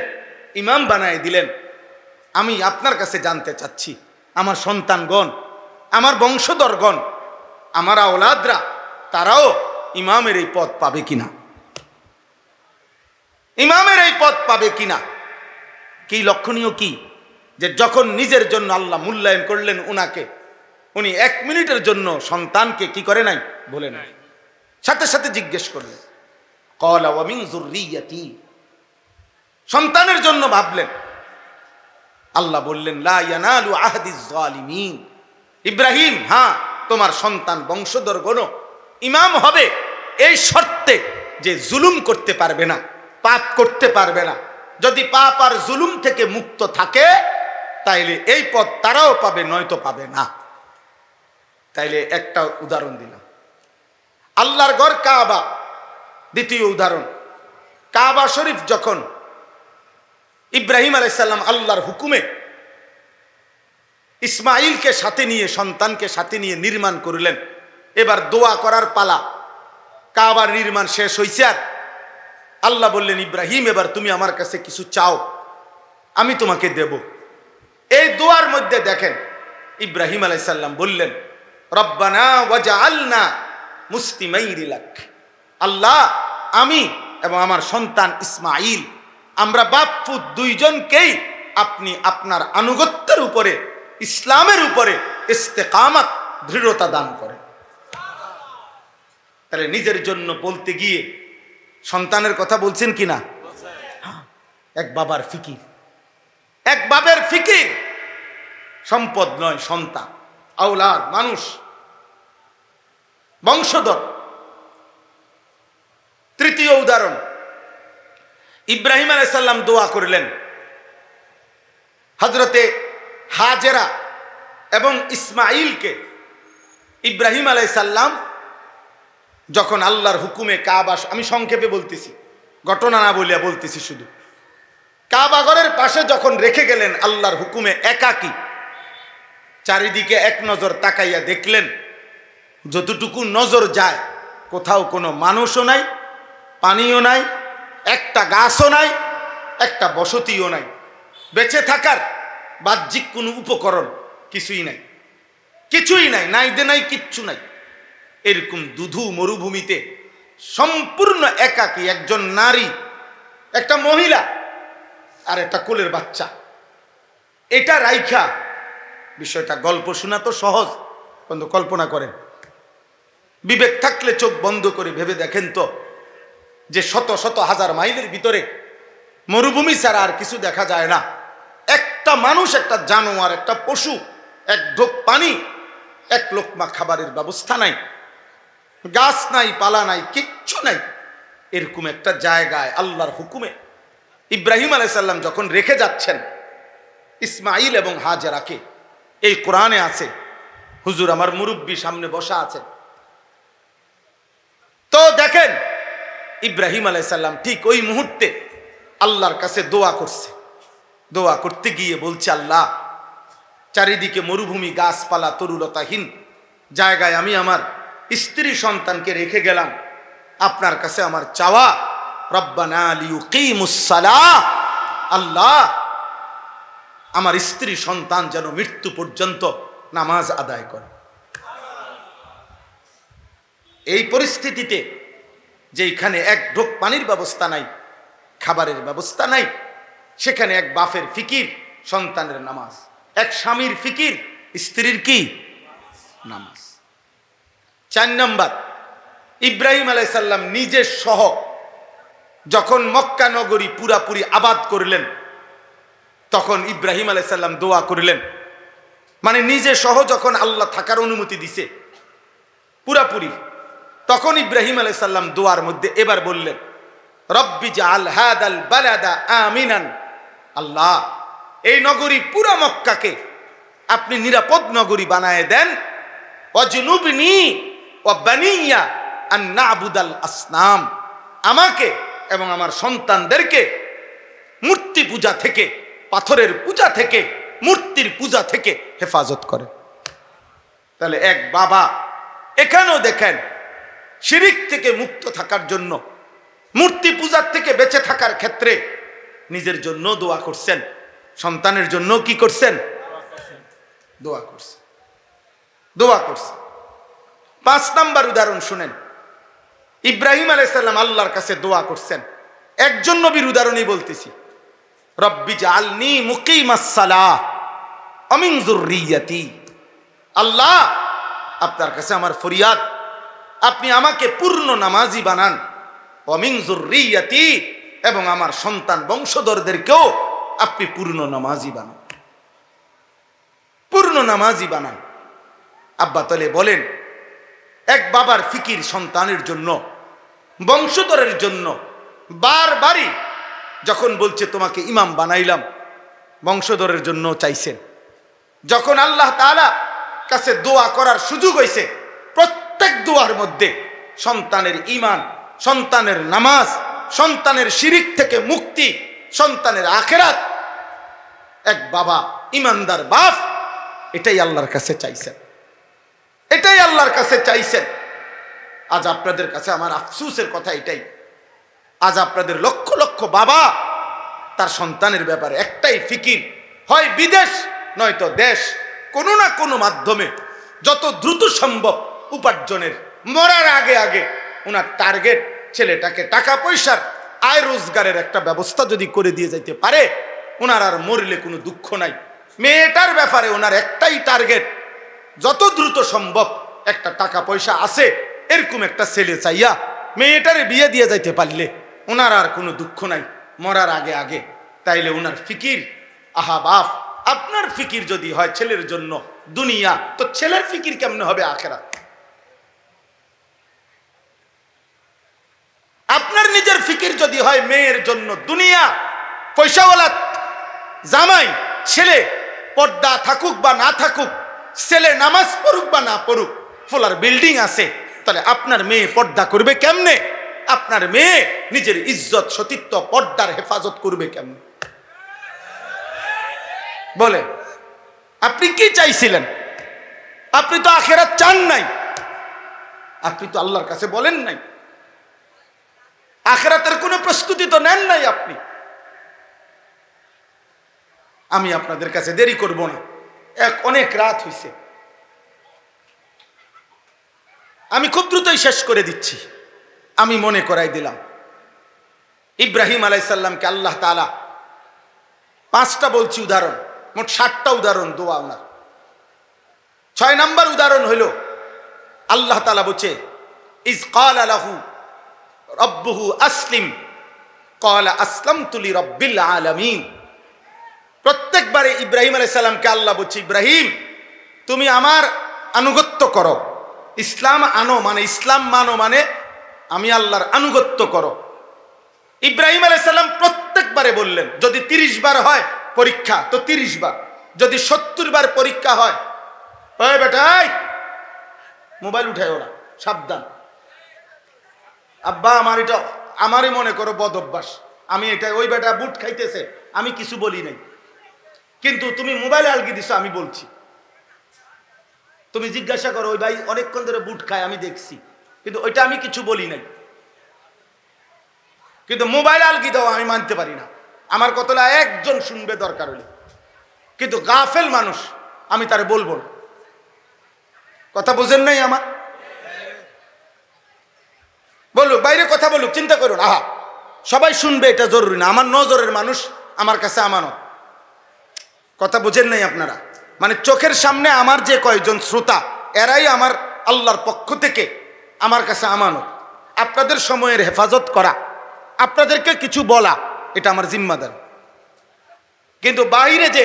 ইমাম বানায় দিলেন, আমি আপনার কাছে জানতে চাচ্ছি, আমার সন্তানগণ, আমার বংশধরগণ, আমার আওলাদরা, তারাও ইমামের এই পদ পাবে কিনা? ইমামের এই পদ পাবে কিনা? কি লক্ষণীয় কি, যে যখন নিজের জন্য আল্লাহ মূল্যায়ন করলেন উনাকে, উনি 1 মিনিটের জন্য সন্তানকে কি করে নাই? বলে নাই, সাথে সাথে জিজ্ঞেস করলেন, ক্বালা ওয়া মিন যুররিয়াতি। সন্তানের জন্য ভাবলেন। আল্লাহ বললেন, লা ইয়ানালু আহদিজ জালিমিন। ইব্রাহিম, হ্যাঁ, তোমার সন্তান বংশধরগণ ইমাম হবে এই শর্তে যে জুলুম করতে পারবে না, পাপ করতে পারবে না। যদি পাপ আর জুলুম থেকে মুক্ত থাকে, তাইলে এই পদ তারাও পাবে, নয়তো পাবে না। তাইলে একটা উদাহরণ দিলাম। আল্লাহর ঘর কাবা, দ্বিতীয় উদাহরণ। কাবা শরীফ যখন ইব্রাহিম আলাইহিস সালাম আল্লাহর হুকুমে ইসমাইলকে সাথে নিয়ে, সন্তানকে সাথে নিয়ে নির্মাণ করলেন, এবার দোয়া করার পালা। কাবার নির্মাণ শেষ হয়েছে, আর আল্লাহ বললেন, ইব্রাহিম, এবার তুমি আমার কাছে কিছু চাও, আমি তোমাকে দেব। এই দোয়ার মধ্যে দেখেন, ইব্রাহিম আলাইহিস সালাম বললেন, রব্বানা ওয়াজআলনা মুসলিমাইনি লাক। আল্লাহ, আমি এবং আমার সন্তান ইসমাইল, আমরা বাপ পুত দুইজনকেই আপনি আপনার আনুগত্যের উপরে, ইসলামের উপরে ইস্তেকামত, দৃঢ়তা দান করেন। তাহলে নিজের জন্য বলতে গিয়ে সন্তানের কথা বলছেন কিনা? এক বাবার ফিকির, এক বাবার ফিকির। সম্পদ নয়, সন্তান, আওলাদ, মানুষ, বংশধর। তৃতীয় উদাহরণ, ইব্রাহিম আলাইহিস সালাম দোয়া করলেন, হযরতে হাজেরা এবং ইসমাইলকে ইব্রাহিম আলাইহিস সালাম যখন আল্লাহর হুকুমে কাবা, আমি সংক্ষেপে বলতেছি, ঘটনা না বলিয়া বলতেছি শুধু, কাবা ঘরের পাশে যখন রেখে গেলেন আল্লাহর হুকুমে একাকী, চারিদিকে এক নজর তাকাইয়া দেখলেন, যতটুকু নজর যায় কোথাও কোনো মানুষও নাই, পানিও নাই, একটা গাছও নাই, একটা বসতিও নাই, বেঁচে থাকার বাহ্যিক কোনো উপকরণ কিছুই নাই, কিছুই নাই, নাইদে নাই, কিচ্ছু নাই। এরকম দুধু মরুভূমিতে সম্পূর্ণ একাকী একজন নারী, একটা মহিলা আর একটা কোলের বাচ্চা। এটা রাইখা, বিষয়টা গল্প শোনা তো সহজ, কিন্তু কল্পনা করেন, বিবেক থাকলে চোখ বন্ধ করে ভেবে দেখেন তো, যে শত শত হাজার মাইলের ভিতরে মরুভূমি ছাড়া আর কিছু দেখা যায় না। একটা মানুষ, একটা জানোয়ার, একটা পশু, এক ঢোক পানি, এক লোকমা খাবারের ব্যবস্থা নাই, গাছ নাই, পালা নাই, কিচ্ছু নাই। এরকম একটা জায়গায় আল্লাহর হুকুমে ইব্রাহিম আলাইহিস সালাম যখন রেখে যাচ্ছেন ইসমাইল এবং হাজেরাকে, এই কোরআনে আছে, হুজুর আমার মুরব্বী সামনে বসা আছে, তো দেখেন ইব্রাহিম আলাইহিস সালাম ঠিক ওই মুহূর্তে আল্লাহর কাছে দোয়া করছে। দোয়া করতে গিয়ে বলছে, আল্লাহ, চারিদিকে মরুভূমি, গাছপালা, তরুলতাহীন জায়গায় আমি আমার স্ত্রী সন্তানকে রেখে গেলাম। আপনার কাছে আমার চাওয়া, রব্বানা লিয়ুকিমুস সালাহ, আল্লাহ আমার স্ত্রী সন্তান যেন মৃত্যু পর্যন্ত নামাজ আদায় করে। এই পরিস্থিতিতে যেখানে এক ঢোক পানির ব্যবস্থা নাই, খাবারের ব্যবস্থা নাই, সেখানে এক বাপের ফিকির সন্তানের নামাজ, এক স্বামীর ফিকির স্ত্রীর কি নামাজ। 4 নম্বর, ইব্রাহিম আলাইহিস সালাম নিজে সহ যখন মক্কা নগরী পুরাপুরি আবাদ করলেন, তখন ইব্রাহিম আলাইহিস সালাম দোয়া করলেন, মানে নিজে সহ যখন আল্লাহ থাকার অনুমতি দিছে পুরাপুরি, তখন ইব্রাহিম আলাইহিস সালাম দোয়ার মধ্যে এবার বললেন, রব্বি জাআল হাদাল বালাদা আমিনান, আল্লাহ এই নগরী পুরা মক্কাকে আপনি নিরাপদ নগরী বানায় দেন, ওয়াজনুবনি ওয়া বানিয়া আন না'বুদাল আসনাম, আমাকে এবং আমার সন্তানদেরকে মূর্তি পূজা থেকে, পাথরের পূজা থেকে, মূর্তির পূজা থেকে হেফাজত করে। তাহলে এক বাবা এখানেও দেখেন শিরিক থেকে মুক্ত থাকার জন্য, মূর্তি পূজার থেকে বেঁচে থাকার ক্ষেত্রে নিজের জন্য দোয়া করছেন, সন্তানের জন্য কি করছেন? দোয়া করছেন, দোয়া করছেন। 5 নাম্বার উদাহরণ শুনেন, ইব্রাহিম আলাইহিস সালাম আল্লাহর কাছে দোয়া করছেন, একজন নবীর উদাহরণই বলতেছি, রব্বি জাআলনি মুকিমাস সালাহ ওয়া মিন যুররিয়াতি, আল্লাহ আপনার কাছে আমার ফরিয়াদ, আপনি আমাকে পূর্ণ নামাজি বানান, ওয়া মিন যুররিয়াতি, এবং আমার সন্তান বংশধরদেরকেও আপনি পূর্ণ নামাজি বানান, পূর্ণ নামাজি বানান। আব্বা তাহলে বলেন, এক বাবার ফিকির সন্তানের জন্য, বংশধরের জন্য, বারবারই যখন বলছে তোমাকে ইমাম বানাইলাম, বংশধরের জন্য চাইছেন। যখন আল্লাহ তাআলা কাছে দোয়া করার সুযোগ হয়েছে, প্রত্যেক দোয়ার মধ্যে সন্তানের ঈমান, সন্তানের নামাজ, সন্তানের শিরিক থেকে মুক্তি, সন্তানের আখিরাত, এক বাবা ঈমানদার বাপ এটাই আল্লাহর কাছে চাইছেন, এটাই আল্লাহর কাছে চাইছেন। আজ আপনাদের কাছে আমার আফসোসের কথা এটাই, আজ আপনাদের লক্ষ লক্ষ বাবা তার সন্তানের ব্যাপারে একটাই ফিকির, হয় বিদেশ নয়তো দেশ, কোনো না কোনো মাধ্যমে যত দ্রুত সম্ভব উপার্জনের, মরার আগে আগে ওনার টার্গেট ছেলেটাকে টাকা পয়সার আয় রোজগারের একটা ব্যবস্থা যদি করে দিয়ে যাইতে পারে, ওনার আর মরলে কোনো দুঃখ নাই। মেয়েটার ব্যাপারে ওনার একটাই টার্গেট, যত দ্রুত সম্ভব একটা টাকা পয়সা আছে এরকম একটা ছেলে চাইয়া মেয়েটারে বিয়ে দিয়ে যাইতে পারলে ওনার আর কোনো দুঃখ নাই মরার আগে আগে। তাইলে ওনার ফিকির, আহা বাপ, আপনার ফিকির যদি হয় ছেলের জন্য দুনিয়া, তো ছেলের ফিকির কেমনে হবে আখিরাত? আপনার নিজের ফিকির যদি হয় মেয়ের জন্য দুনিয়া, পয়সাওয়ালা জামাই, ছেলে পর্দা থাকুক বা না থাকুক, ছেলে নামাজ পড়ুক বা না পড়ুক, ফোলার বিল্ডিং আছে, তাহলে আপনার মেয়ে পর্দা করবে কেমনে? আপনার মেয়ে নিজের ইজ্জত, সতীত্ব, পর্দার হেফাজত করবে কেমনে? বলে আপনি কি চাইছিলেন? আপনি তো আখিরাত চান নাই, আপনি তো আল্লাহর কাছে বলেন নাই, আখিরাতের কোনো প্রস্তুতি তো নেন নাই আপনি। আমি আপনাদের কাছে দেরি করব না, অনেক রাত হয়েছে, আমি খুব দ্রুতই শেষ করে দিচ্ছি। আমি মনে করাই দিলাম, ইব্রাহিম আলাইহিস সালামকে আল্লাহ তাআলা 5টা বলছি উদাহরণ, মোট 60টা উদাহরণ দোয়া ওনার। 6 নম্বর উদাহরণ হলো আল্লাহ তাআলা বলছে ইজ ক্বালা লাহু রব্বুহু আসলিম ক্বালা আসলামতু লিরাব্বিল আলামিন। প্রত্যেকবারে ইব্রাহিম আলাইহিস সালামকে আল্লাহ বলছে, ইব্রাহিম তুমি আমার আনুগত্য করো, ইসলাম আনো মানে ইসলাম মানো মানে আমি আল্লাহর আনুগত্য করো। ইব্রাহিম আলাইহিস সালাম প্রত্যেকবারে বললেন, যদি 30 বার হয় পরীক্ষা তো 30 বার, যদি 70 বার পরীক্ষা হয়, ওই বেটাই মোবাইল উঠায় ওরা, সাবধান। আব্বা আমার এটা আমারই মনে করো বদ অভ্যাস, আমি এটা ওই বেটা বুট খাইতেছে আমি কিছু বলি নাই, কিন্তু তুমি মোবাইলে আলগি দিছো আমি বলছি। তুমি জিজ্ঞাসা করো ওই ভাই অনেকক্ষণ ধরে বুট খায় আমি দেখছি, কিন্তু ওইটা আমি কিছু বলি নাই, কিন্তু মোবাইল আলগি দাও আমি মানতে পারি না। আমার কতলা একজন শুনবে দরকার হলে, কিন্তু গাফেল মানুষ আমি তারে বলবো না। কথা বুঝেন নাই আমার? বলুক বাইরে কথা বলুক, চিন্তা করুন, আহা সবাই শুনবে এটা জরুরি না, আমার নজরের মানুষ আমার কাছে আমানত। কথা বুঝেন নাই আপনারা? মানে চোখের সামনে আমার যে কয়েকজন শ্রোতা এরাই আমার আল্লাহর পক্ষ থেকে আমার কাছে আমানত। আপনাদের সময়ের হেফাজত করা, আপনাদেরকে কিছু বলা, এটা আমার জিম্মাদারি, কিন্তু বাইরে যে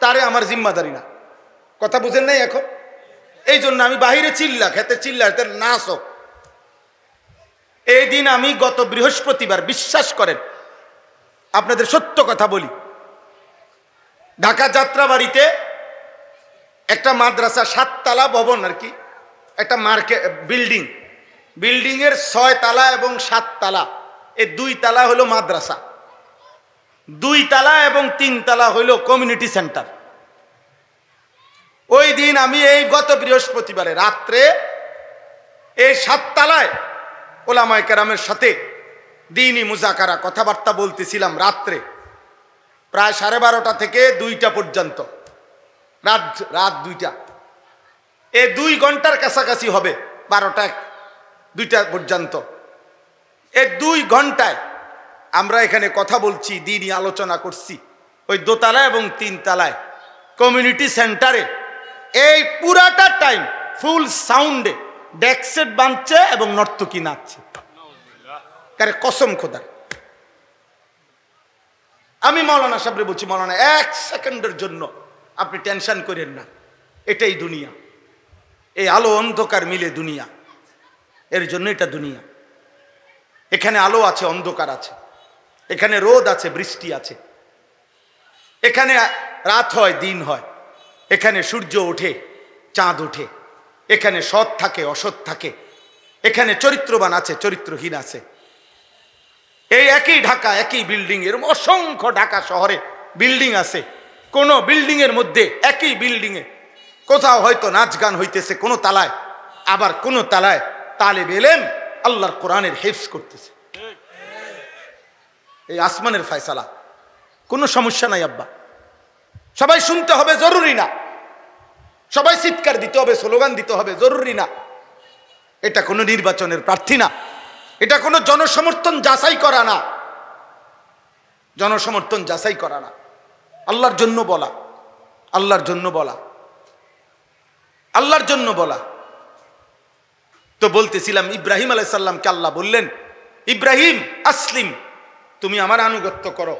তারে আমার জিম্মাদারি না। কথা বুঝেন নাই এখন? এই জন্য আমি বাহিরে চিল্লা খেতে চিল্লা খেতে নাচ হোক। এই দিন আমি গত বৃহস্পতিবার, বিশ্বাস করেন আপনাদের সত্য কথা বলি, ঢাকা যাত্রাবাড়িতে একটা মাদ্রাসা 7 তলা ভবন আর কি, একটা মার্কেট বিল্ডিং এর 6 তলা এবং 7 তলা, এই 2 তলা হলো মাদ্রাসা, 2 তলা এবং 3 তলা হলো কমিউনিটি সেন্টার। ওই দিন আমি এই গত বৃহস্পতিবারে রাত্রে এই 7 তলায় ওলামায়ে কেরামের সাথে দ্বীনি মুযাকারা কথাবার্তা বলতেছিলাম রাত্রে প্রায় 12:30 থেকে 2টা পর্যন্ত, রাত 2টা, এই 2 ঘন্টার কাছাকাছি হবে, 12টা 2টা পর্যন্ত। এই 2 ঘন্টায় আমরা এখানে কথা বলছি, দ্বীনি আলোচনা করছি, ওই 2 তলায় এবং 3 তলায় কমিউনিটি সেন্টারে। এই পুরাটা টাইম ফুল সাউন্ডে ডেকসেট বাজছে এবং নর্তকী নাচছে। কারে কসম খোদার, আমি মাওলানা সাহেবরে বলছি, মাওলানা 1 সেকেন্ডের জন্য আপনি টেনশন করেন না, এটাই দুনিয়া, এই আলো অন্ধকার মিলে দুনিয়া, এর জন্য এটা দুনিয়া। এখানে আলো আছে, অন্ধকার আছে, এখানে রোদ আছে, বৃষ্টি আছে, এখানে রাত হয়, দিন হয়, এখানে সূর্য ওঠে, চাঁদ ওঠে, এখানে সৎ থাকে, অসৎ থাকে, এখানে চরিত্রবান আছে, চরিত্রহীন আছে। এই একই ঢাকা, একই বিল্ডিং এর অসংখ্য ঢাকা শহরে বিল্ডিং আছে, কোন বিল্ডিং এর মধ্যে একই বিল্ডিং এ কোথাও হয়তো নাচ গান হইতেছে কোন তালায়, আবার কোন তালায় তালেব ইলম আল্লাহর কোরআনের হিফজ করতেছে। এই আসমানের ফয়সালা, কোনো সমস্যা নাই আব্বা, সবাই শুনতে হবে জরুরি না, সবাই চিৎকার দিতে হবে, স্লোগান দিতে হবে জরুরি না। এটা কোনো নির্বাচনের প্রার্থী না, এটা কোনো জনসমর্থন যাচাই করা না, জনসমর্থন যাচাই করা না, আল্লাহর জন্য বলা, আল্লাহর জন্য বলা, আল্লাহর জন্য বলা। তো বলতেছিলাম ইব্রাহিম আলাইহিস সালামকে আল্লাহ বললেন, ইব্রাহিম আসলিম, তুমি আমার আনুগত্য করো।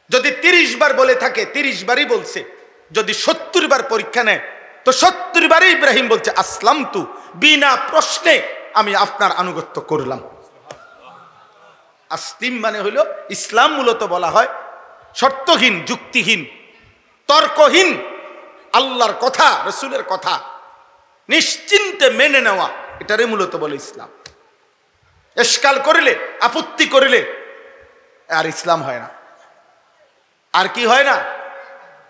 যদি 30 বার বলে থাকে 30 বারই বলছে, যদি 70 বার পরীক্ষা নেয় তো 70 বারই ইব্রাহিম বলছে আসলামতু, বিনা প্রশ্নে আমি আপনার আনুগত্য করলাম। আসলিম মানে হইল ইসলাম, মূলত বলা হয় শর্তহীন, যুক্তিহীন, তর্কহীন আল্লাহর কথা, রসুলের কথা নিশ্চিন্তে মেনে নেওয়া, এটারে মূলত বলে ইসলাম। এশকাল করিলে, আপত্তি করিলে আর ইসলাম হয় না। আর কি হয় না?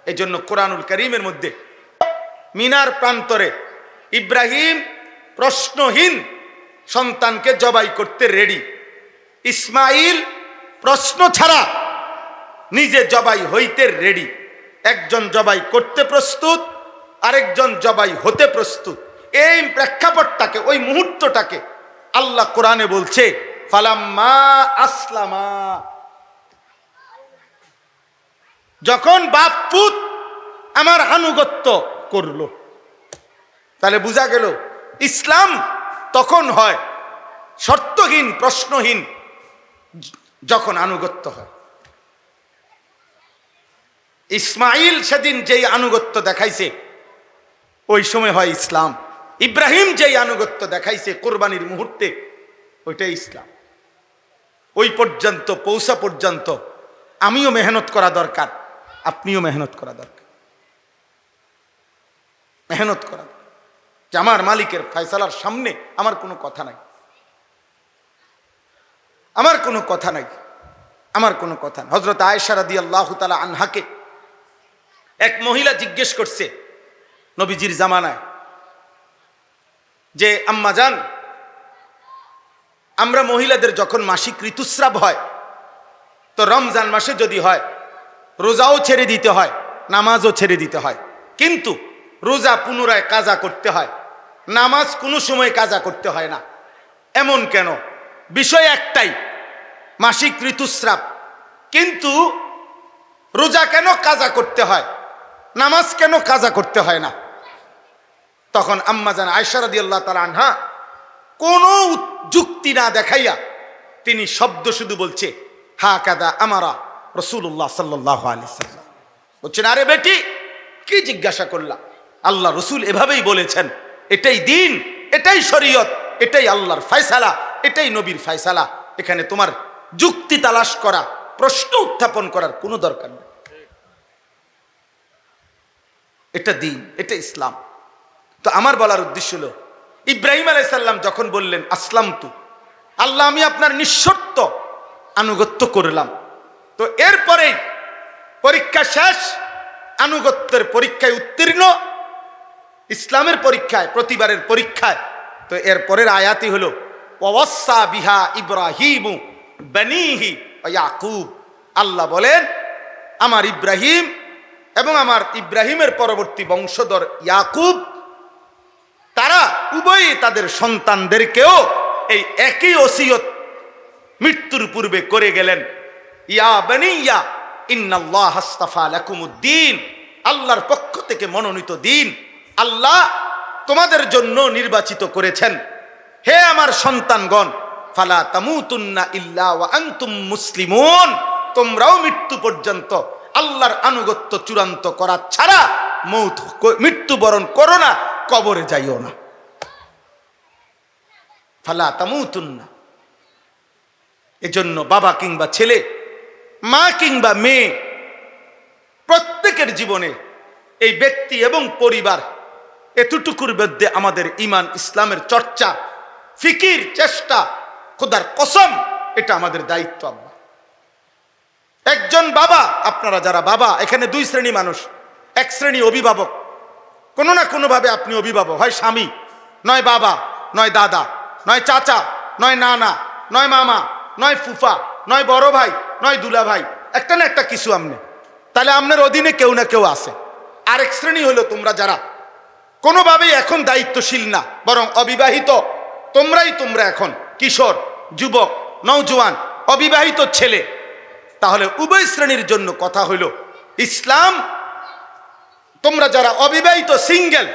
এই জন্য কোরআনুল কারীমের মধ্যে মিনার প্রান্তরে ইব্রাহিম প্রশ্নহীন সন্তানকে জবাই করতে রেডি, ইসমাইল প্রশ্ন ছাড়া নিজে জবাই হইতে রেডি। একজন জবাই করতে প্রস্তুত, আরেকজন জবাই হতে প্রস্তুত। এই প্রেক্ষাপটটাকে, ওই মুহূর্তটাকে আল্লাহ কোরআনে বলছে ফালাম্মা আসলামা, যখন বাপ পুত আমার আনুগত্য করলো, তাহলে বোঝা গেল ইসলাম তখন হয় শর্তহীন, প্রশ্নহীন, যখন আনুগত্য হয়। ইসমাইল সেদিন যেই আনুগত্য দেখাইছে ওই সময় হয় ইসলাম। ইব্রাহিম যেই আনুগত্য দেখাইছে কোরবানির মুহূর্তে, ওইটাই ইসলাম। ওই পর্যন্ত পৌঁছা পর্যন্ত আমিও মেহনত করা দরকার, আপনিও মেহনত করা দরকার। মেহনত করা, যে আমার মালিকের ফয়সালার সামনে আমার কোনো কথা নাই, আমার কোনো কথা নাই, আমার কোনো কথা নাই। হযরত আয়েশা রাদিয়াল্লাহু তাআলা আনহাকে এক মহিলা জিজ্ঞেস করছে নবীজির জামানায়, যে আম্মা জান, আমরা মহিলাদের যখন মাসিক ঋতুস্রাব হয়, তো রমজান মাসে যদি হয় রোজাও ছেড়ে দিতে হয়, নামাজও ছেড়ে দিতে হয়, কিন্তু রোজা পুনরায় কাজা করতে হয়, নামাজ কোনো সময় কাজা করতে হয় না, এমন কেন? বিষয় একটাই, মাসিক ঋতুস্রাব, কিন্তু রোজা কেন কাজা করতে হয়, নামাজ কেন কাজা করতে হয় না? তখন আম্মা জান আয়েশা রাদিয়াল্লাহু তাআলা আনহা কোনো যুক্তি না দেখাইয়া তিনি শব্দ শুধু বলছে, হা কাদা আমারা রাসূলুল্লাহ সাল্লাল্লাহু আলাইহি সাল্লাম। বলছেন, আরে বেটি, কি জিজ্ঞাসা করলা? আল্লাহ রসুল এভাবেই বলেছেন, এটাই দিন, এটাই শরীয়ত, এটাই আল্লাহর ফয়সালা, এটাই নবীর ফয়সালা। এখানে তোমার যুক্তি তালাশ করা, প্রশ্ন উত্থাপন করার কোনো দরকার নেই। এটা দিন, এটা ইসলাম। তো আমার বলার উদ্দেশ্য হলো, ইব্রাহিম আলাইহিস সালাম যখন বললেন আসলামতু, আল্লাহ আমি আপনার নিঃশর্ত আনুগত্য করলাম, তো এরপরেই পরীক্ষা শেষ, আনুগত্যের পরীক্ষায় উত্তীর্ণ, ইসলামের পরীক্ষায়, প্রতিবারের পরীক্ষায়। তো এরপরের আয়াতি হলো ওয়াসা বিহা ইব্রাহিমু বানিহি ওয়া ইয়াকুব। আল্লাহ বলেন, আমার ইব্রাহিম এবং আমার ইব্রাহিমের পরবর্তী বংশধর ইয়াকুব, তারা উভয়ই তাদের সন্তানদেরকেও এই একই ওসিয়ত মৃত্যুর পূর্বে করে গেলেন, ইয়া বানিয়া ইন্নাল্লাহ আস্তাফা লাকুমুদ্দিন, আল্লাহর পক্ষ থেকে মনোনীত দিন আল্লাহ তোমাদের জন্য নির্বাচিত করেছেন। হে আমার সন্তানগণ, ফালা তামুতুন্না ইল্লা ওয়া আনতুম মুসলিমুন, তোমরাও মৃত্যু পর্যন্ত আল্লাহর আনুগত্য চূড়ান্ত করা ছাড়া মৃত্যুবরণ করো না, কবরে যাইও না। ফালা তামুতুন্না, এজন্য বাবা কিংবা ছেলে, মা কিংবা মেয়ে, প্রত্যেকের জীবনে এই ব্যক্তি এবং পরিবার, এতটুকুর মধ্যে আমাদের ইমান ইসলামের চর্চা, ফিকির, চেষ্টা, খোদার কসম, এটা আমাদের দায়িত্ব। আব্বা, একজন বাবা, আপনারা যারা বাবা, এখানে দুই শ্রেণী মানুষ। এক শ্রেণী অভিভাবক, কোনো না কোনোভাবে আপনি অভিভাবক, হয় স্বামী, নয় বাবা, নয় দাদা, নয় চাচা, নয় নানা, নয় মামা, নয় ফুফা, নয় বড় ভাই, নয় দুলা ভাই, একটা না একটা কিছু আমনে, তাহলে আপনার অধীনে কেউ না কেউ আছে। আরেক শ্রেণী হলো তোমরা যারা কোনোভাবেই এখন দায়িত্বশীল না, বরং অবিবাহিত, তোমরা এখন কিশোর, যুবক, নওজোয়ান, অবিবাহিত ছেলে। তাহলে উভয় শ্রেণীর জন্য কথা হইল, ইসলাম তোমরা যারা অবিবাহিত সিঙ্গেল,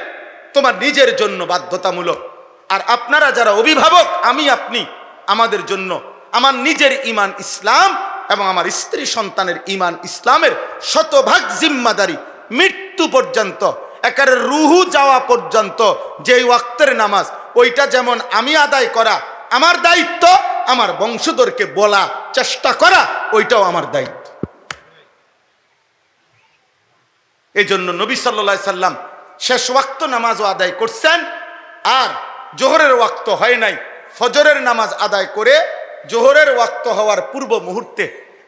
তোমার নিজের জন্য বাধ্যতামূলক, আর আপনারা যারা অভিভাবক, আমি আপনি, আমাদের জন্য আমার নিজের ঈমান ইসলাম এবং আমার স্ত্রী সন্তানের ঈমান ইসলামের শতভাগ জিম্মাদারি মৃত্যু পর্যন্ত, একেবারে রুহু যাওয়া পর্যন্ত যে ওয়াক্তের নামাজ, ওইটা যেমন আমি আদায় করা আমার দায়িত্ব, আমার বংশধরকে বলা, চেষ্টা করা, ওইটাও আমার দায়িত্ব। এই জন্য নবী সাল্লাল্লাহু আলাইহি সাল্লাম শেষ ওয়াক্ত নামাজও আদায় করছেন, আর জোহরের ওয়াক্ত হয় নাই, ফজরের নামাজ আদায় করে জোহরের ওয়াক্ত হওয়ার পূর্ব মুহূর্তে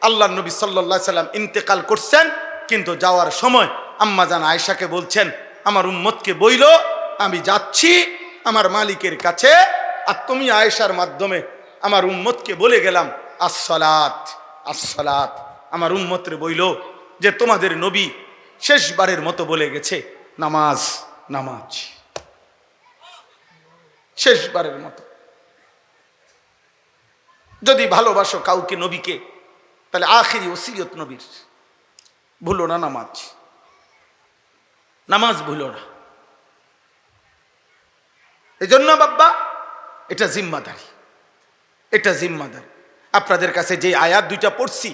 আল্লাহ নবী সাল্লাল্লাহু আলাইহি সাল্লাম ইন্তেকাল করছেন। কিন্তু যাওয়ার সময় আম্মা জান আয়েশাকে বলছেন, আমার উম্মতকে বইল আমি যাচ্ছি আমার মালিকের কাছে, আর তুমি আয়েশার মাধ্যমে আমার উম্মতকে বলে গেলাম আসসালাত আসসালাত। আমার উম্মতরে বইল যে তোমাদের নবী শেষবারের মতো বলে গেছে নামাজ নামাজ, শেষবারের মতো। যদি ভালোবাসো কাউকে, নবীকে, তাহলে আখিরি ওসিয়ত নবীর, ভুলো না নামাজ, নামাজ ভুলো না। এই জন্য বাবা, এটা জিম্মাদারি, এটা জিম্মাদারি। আপনাদের কাছে যে আয়াত দুইটা পড়ছি,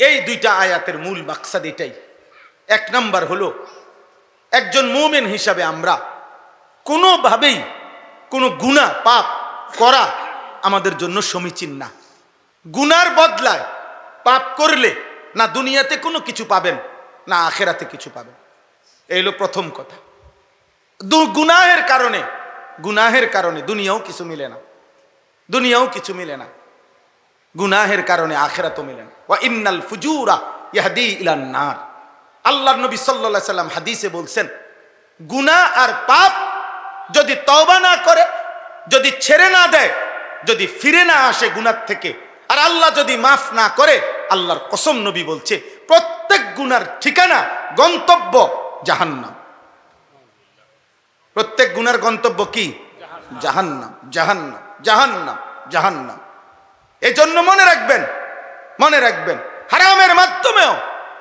এই দুইটা আয়াতের মূল মাকসাদ এটাই। এক নাম্বার হলো, একজন মুমিন হিসাবে আমরা কোনোভাবেই কোনো গুনাহ পাপ করা আমাদের জন্য সমীচীন না। গুনার বদলায় পাপ করলে না দুনিয়াতে কোনো কিছু পাবেন, না আখেরাতে কিছু পাবেন। এই হলো প্রথম কথা। গুনাহের কারণে দুনিয়াও কিছু মিলে না, দুনিয়াও কিছু মিলে না। গুনাহের কারণে আখেরাতও মিলে না। ওয়া ইন্নাল ফুজুরা ইয়াহদি ইলান নার। আল্লাহর নবী সাল্লাল্লাহু আলাইহি সাল্লাম হাদিসে বলছেন, গুনাহ আর পাপ যদি তওবা না করে, যদি ছেড়ে না দেয়, যদি ফিরে না আসে গুনাহ থেকে, আর আল্লাহ যদি মাফ না করে, আল্লাহর কসম নবী বলছে প্রত্যেক গুনার ঠিকানা, গন্তব্য জাহান্নাম। প্রত্যেক গুনার গন্তব্য কি? জাহান্নাম, জাহান্নাম, জাহান্নাম, জাহান্নাম। এই জন্য মনে রাখবেন হারামের মাধ্যমেও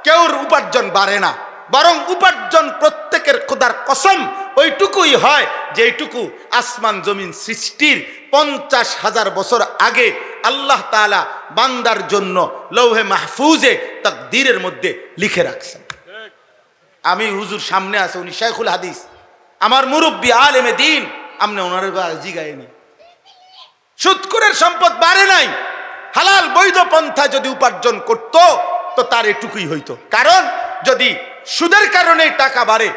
কেউর উপার্জন বাড়ে না, বরং উপার্জন প্রত্যেকের খোদার কসম ওইটুকুই হয় যেইটুকু আসমান জমিন সৃষ্টির 50,000 বছর আগে আল্লাহ তাআলা বান্দার জন্য লৌহে মাহফুজে তাকদীরের মধ্যে লিখে রাখছেন। আমি হুজুর সামনে আছে, উনি শাইখুল হাদিস, আমার মুরব্বী আলেমে দিন, আমনে ওনার জিগায়নি। সুদখোরের সম্পদ বাড়ে নাই, হালাল বৈধ পন্থা যদি উপার্জন করত তো তার এটুকুই হইতো। কারণ যদি সুদের কারণে টাকা বাড়ে,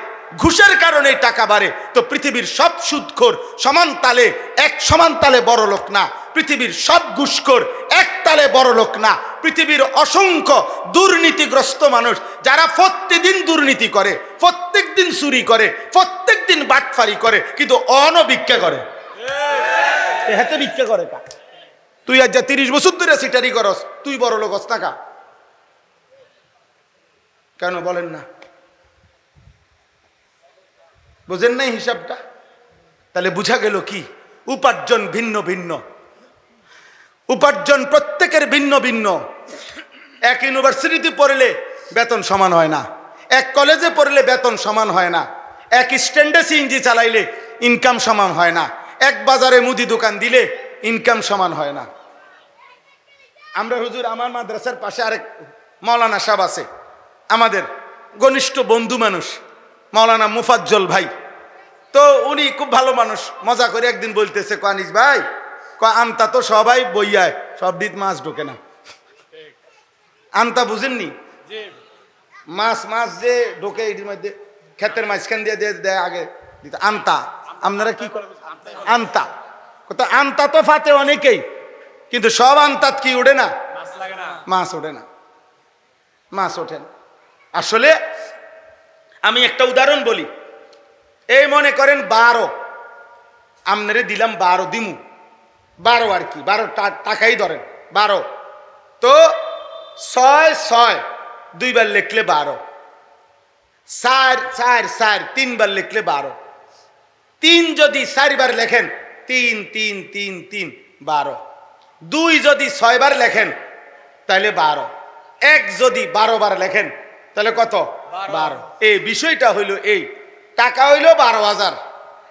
ঘুষের কারণে টাকা বাড়ে, তো পৃথিবীর সব সুদখোর সমান তালে বড় লোক না, পৃথিবীর সব ঘুষখোর এক তালে বড় লোক না। পৃথিবীর অসংখ্য দুর্নীতিগ্রস্ত মানুষ যারা প্রত্যেকদিন দুর্নীতি করে, প্রত্যেক দিন চুরি করে, প্রত্যেক দিন বাটফারি করে, কিন্তু ভিক্ষা করে। হাতে ভিক্ষা করে কা? তুই আজ 30 বছর ধরে সিটারি করস, তুই বড় লোক হস না? কেন বলেন না? বুঝেন নাই হিসাবটা? তাহলে বুঝা গেল কি, উপার্জন ভিন্ন ভিন্ন, উপার্জন প্রত্যেকের ভিন্ন ভিন্ন। এক ইউনিভার্সিটিতে পড়লে বেতন সমান হয় না, এক কলেজে পড়লে বেতন সমান হয় না, এক স্ট্যান্ডে সিএনজি চালাইলে ইনকাম সমান হয় না, এক বাজারে মুদি দোকান দিলে ইনকাম সমান হয় না। আমরা হুজুর, আমার মাদ্রাসার পাশে আরেক মাওলানা সাহেব আছে, আমাদের ঘনিষ্ঠ বন্ধু মানুষ, মাওলানা মুফাজ্জল ভাই। তো উনি খুব ভালো মানুষ, মজা করে একদিন বলতেছে, আনিস ভাই, আনতা তো সবাই বইয়ায়, সব দিত মাছ ঢোকে না। আনতা বুঝেননি? মাছ যে ঢোকে এটির মধ্যে, ক্ষেতের মাঝখান দিয়ে দেয় আগে দিত আনতা। আপনারা কি আনতা? আনতা তো ফাতে অনেকেই, কিন্তু সব আনতাত কি ওঠে না? মাছ ওঠে না, মাছ ওঠে না। আসলে আমি একটা উদাহরণ বলি। এই মনে করেন 12, আপনারে দিলাম 12, দিমু 12 আর কি, 12 টাকাই ধরেন 12। তো 6 2 বার লিখলে 12, 4 3 বার লিখলে 12, 3 যদি 4 বার লেখেন 3 3 3 3 12, 2 যদি 6 বার লেখেন তাহলে 12, 1 যদি 12 বার লেখেন তাহলে কত? 12। এই বিষয়টা হইল এই, টাকা হইল 12,000।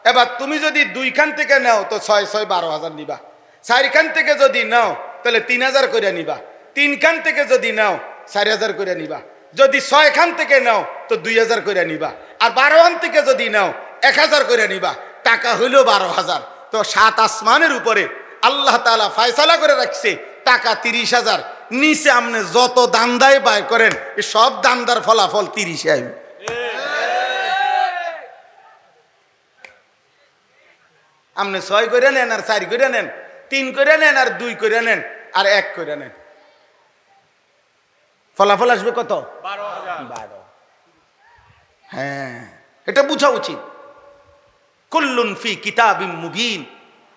এবার তুমি যদি 2 খান থেকে নাও তো 6 6 12,000 নিবা, 4 খান থেকে যদি নাও তাহলে 3,000 করে নিবা, 3 খান থেকে যদি নাও 4,000 করে নিবা, যদি 6 খান থেকে নাও তো 2,000 করে নিবা, আর 12 খান থেকে যদি নাও 1,000 করে নিবা। টাকা হইল 12,000। তো 7 আসমানের উপরে আল্লাহ তাআলা ফয়সালা করে রাখছে টাকা 30,000। নিচে আপনি যত দান্দায় ব্যয় করেন, সব দান্দার ফলাফল 30 আইবে। আপনি 6 করে নেন, আর 4 করে নেন, 3 করে নেন, আর 2 করে নেন, আর 1 করে নেন, ফলাফল আসবে কত? 12। হ্যাঁ, এটা বুঝা উচিত। কুল্লুন ফি কিতাবিম মুবিন।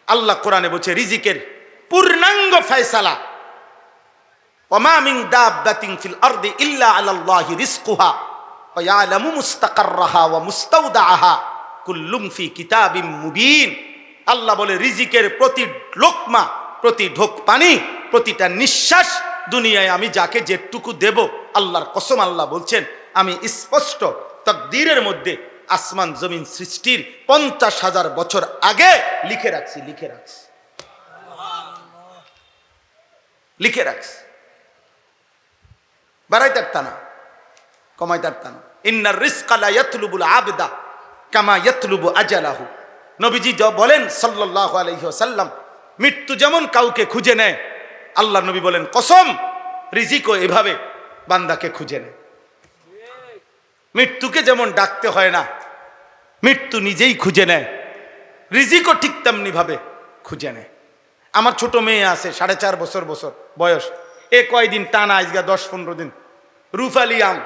আল্লাহ কোরআনে বলছে রিজিকের পূর্ণাঙ্গ ফয়সালা। ওমা মিন দাব্বাতিন ফিল আরদি ইল্লা আলাল্লাহি রিজকুহা ওয়া ইয়ালামু মুস্তাকাররাহা ওয়া মুস্তাওদাআহা কুল্লুন ফি কিতাবিম মুবিন। আল্লাহ বলে রিজিকের প্রতি লোকমা, প্রতি ঢোক পানি, প্রতিটা নিঃশ্বাস দুনিয়ায় আমি যাকে যেটুকু দেব, আল্লাহর কসম আল্লাহ বলছেন আমি স্পষ্ট তাকদীরের মধ্যে আসমান জমিন সৃষ্টির 50,000 বছর আগে লিখে রাখছি, লিখে রাখছি, লিখে রাখছি। বাড়াইতে পারতা না, কমাইতে পারতা না। ইন্নার রিজকা লা ইয়াতলুবুল আবদা কামা ইয়াতলুবু আজালাহু। নবীজি বলেন সাল্লাল্লাহু আলাইহি ওয়াসাল্লাম, মৃত্যু যেমন কাউকে খুঁজে নেয়, আল্লাহ নবী বলেন কসম, রিজিকও এভাবে বান্দাকে খুঁজে নেয়। মৃত্যুকে যেমন ডাকতে হয় না, মৃত্যু নিজেই খুঁজে নেয়, রিজিকও ঠিক তেমনি ভাবে খুঁজে নেয়। আমার ছোট মেয়ে আছে 4.5 বছর বয়স, এ কয়দিন টানা আজগা 10-15 দিন রূপালি আম,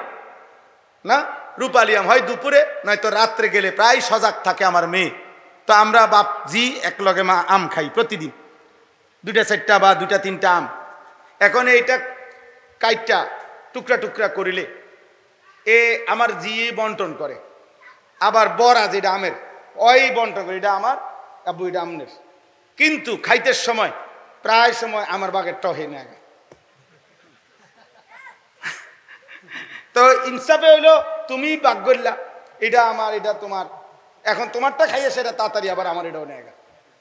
না রূপালি আম হয় দুপুরে নয়তো রাত্রে গেলে প্রায় সজাগ থাকে আমার মেয়ে। তো আমরা বাপ জি এক লগে মা আম খাই প্রতিদিন, 2-4টা বা 2-3টা আম। এখন এইটা কাইটটা টুকরা টুকরা করিলে এ আমার জি বন্টন করে, আবার বড়া যেটা আমের ওই বন্টন করে, এটা আমার আব্বু, এটা আমনের। কিন্তু খাইতে সময় প্রায় সময় আমার বাগের টহে নেয়। তো ইনসাফে হইলো তুমি বাগ করলা, এটা আমার, এটা তোমার, এখন তোমারটা খাইয়ে সেটা তাড়াতাড়ি আবার আমার এটাও নেয়।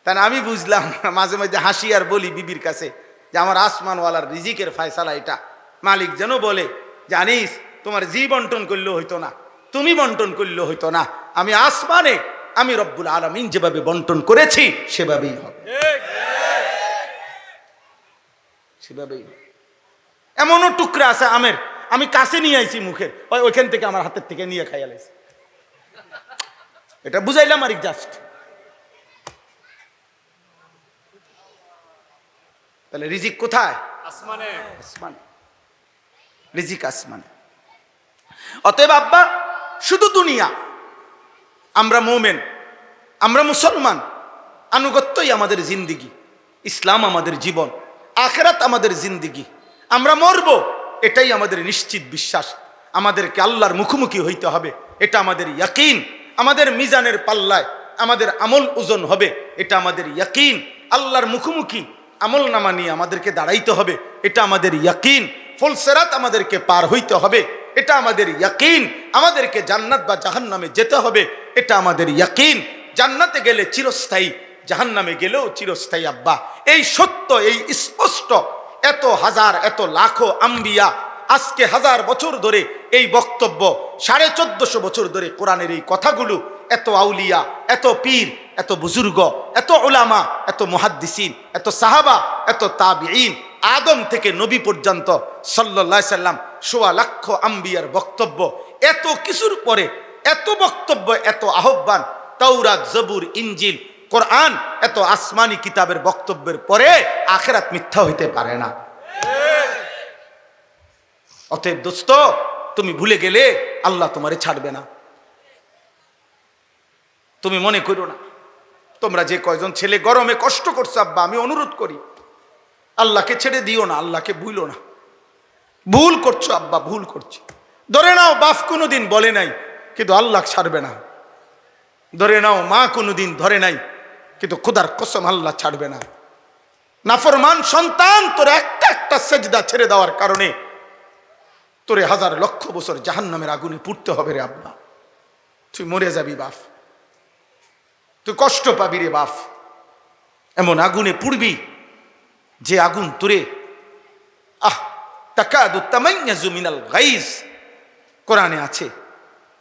তাই আমি বুঝলাম, মাঝে মাঝে হাসি আর বলি বিবির কাছে যে আমার আসমানওয়ালার রিজিকের ফয়সালা এটা। মালিক যেন বলে, জানিস তোমার জি বন্টন করলেও হইতো না, তুমি বন্টন করলেও হইতো না, আমি আসমানে আমি রব্বুল আলামিন যেভাবে বন্টন করেছি সেভাবেই হবে, সেভাবেই। এমনও টুকরা আছে আমের, আমি কাছে নিয়ে আইছি মুখের, ওইখান থেকে আমার হাতের থেকে নিয়ে খাইয়া লাইছি। এটা বুঝাইলাম আর জাস্ট। তাহলে রিজিক কোথায়? আসমানে, আসমানে, রিজিক আসমানে। অতএব আব্বা, শুধু দুনিয়া, আমরা মুমিন, আমরা মুসলমান, আনুগত্যই আমাদের জিন্দিগি, ইসলাম আমাদের জীবন, আখিরাত আমাদের জিন্দিগি। আমরা মরব, এটাই আমাদের নিশ্চিত বিশ্বাস। আমাদেরকে আল্লাহর মুখোমুখি হইতে হবে, এটা আমাদের ইয়াকিন। আমাদের মিজানের পাল্লায় আমাদের আমল ওজন হবে, এটা আমাদের ইয়াকিন। আল্লাহর মুখোমুখি আমল নামা নিয়ে আমাদেরকে দাঁড়াইতে হবে, এটা আমাদের ইয়াকিন। ফুলসিরাত আমাদেরকে পার হইতে হবে, এটা আমাদের ইয়াকিন। আমাদেরকে জান্নাত বা জাহান্নামে যেতে হবে, এটা আমাদের ইয়াকিন। জান্নাতে গেলে চিরস্থায়ী, জাহান্নামে গেলেও চিরস্থায়ী। আব্বা, এই সত্য, এই স্পষ্ট। এত হাজার, এত লাখো আম্বিয়া আজকে 1000 বছর ধরে এই বক্তব্য, 1450 বছর ধরে কোরআনের এই কথাগুলো, এত আউলিয়া, এত পীর, এত বুজুর্গ, এত উলামা, এত মুহাদ্দিসিন, এত সাহাবা, এত তাবিঈন, আদম থেকে নবী পর্যন্ত সাল্লাল্লাহু আলাইহি সাল্লাম, 1.25 লাখ আম্বিয়ার বক্তব্য, এত কিছুর পরে এত বক্তব্য, এত আহ্বান, তাওরাত, জবুর, ইনজিল, কোরআন, এত আসমানি কিতাবের বক্তব্যের পরে আখিরাত মিথ্যা হইতে পারে না। অতএব দোস্ত, তুমি ভুলে গেলে আল্লাহ তোমারে ছাড়বে না। তুমি মনে করো না, তোমরা যে কয়জন ছেলে গরমে কষ্ট করছো আব্বা, আমি অনুরোধ করি আল্লাহকে ছেড়ে দিও না, আল্লাহকে ভুলো না। ভুল করছো আব্বা, ভুল করছো। ধরে নাও বাপ কোনোদিন বলে নাই, কিন্তু আল্লাহ ছাড়বে না। ধরে নাও মা কোনোদিন ধরে নাই, কিন্তু খোদার কসম আল্লাহ ছাড়বে না। নাফরমান সন্তান তোর একটা একটা সেজদা ছেড়ে দেওয়ার কারণে তোরে 1000 লক্ষ বছর জাহান্নামের আগুনে পুড়তে হবে রে আব্বা। তুই মরে যাবি বাপ, তুই কষ্ট পাবি রে বাপ। এমন আগুনে পুড়বি যে আগুন তোরে তাকাদু তামাইয়াজু মিনাল গাইজ, কোরআনে আছে।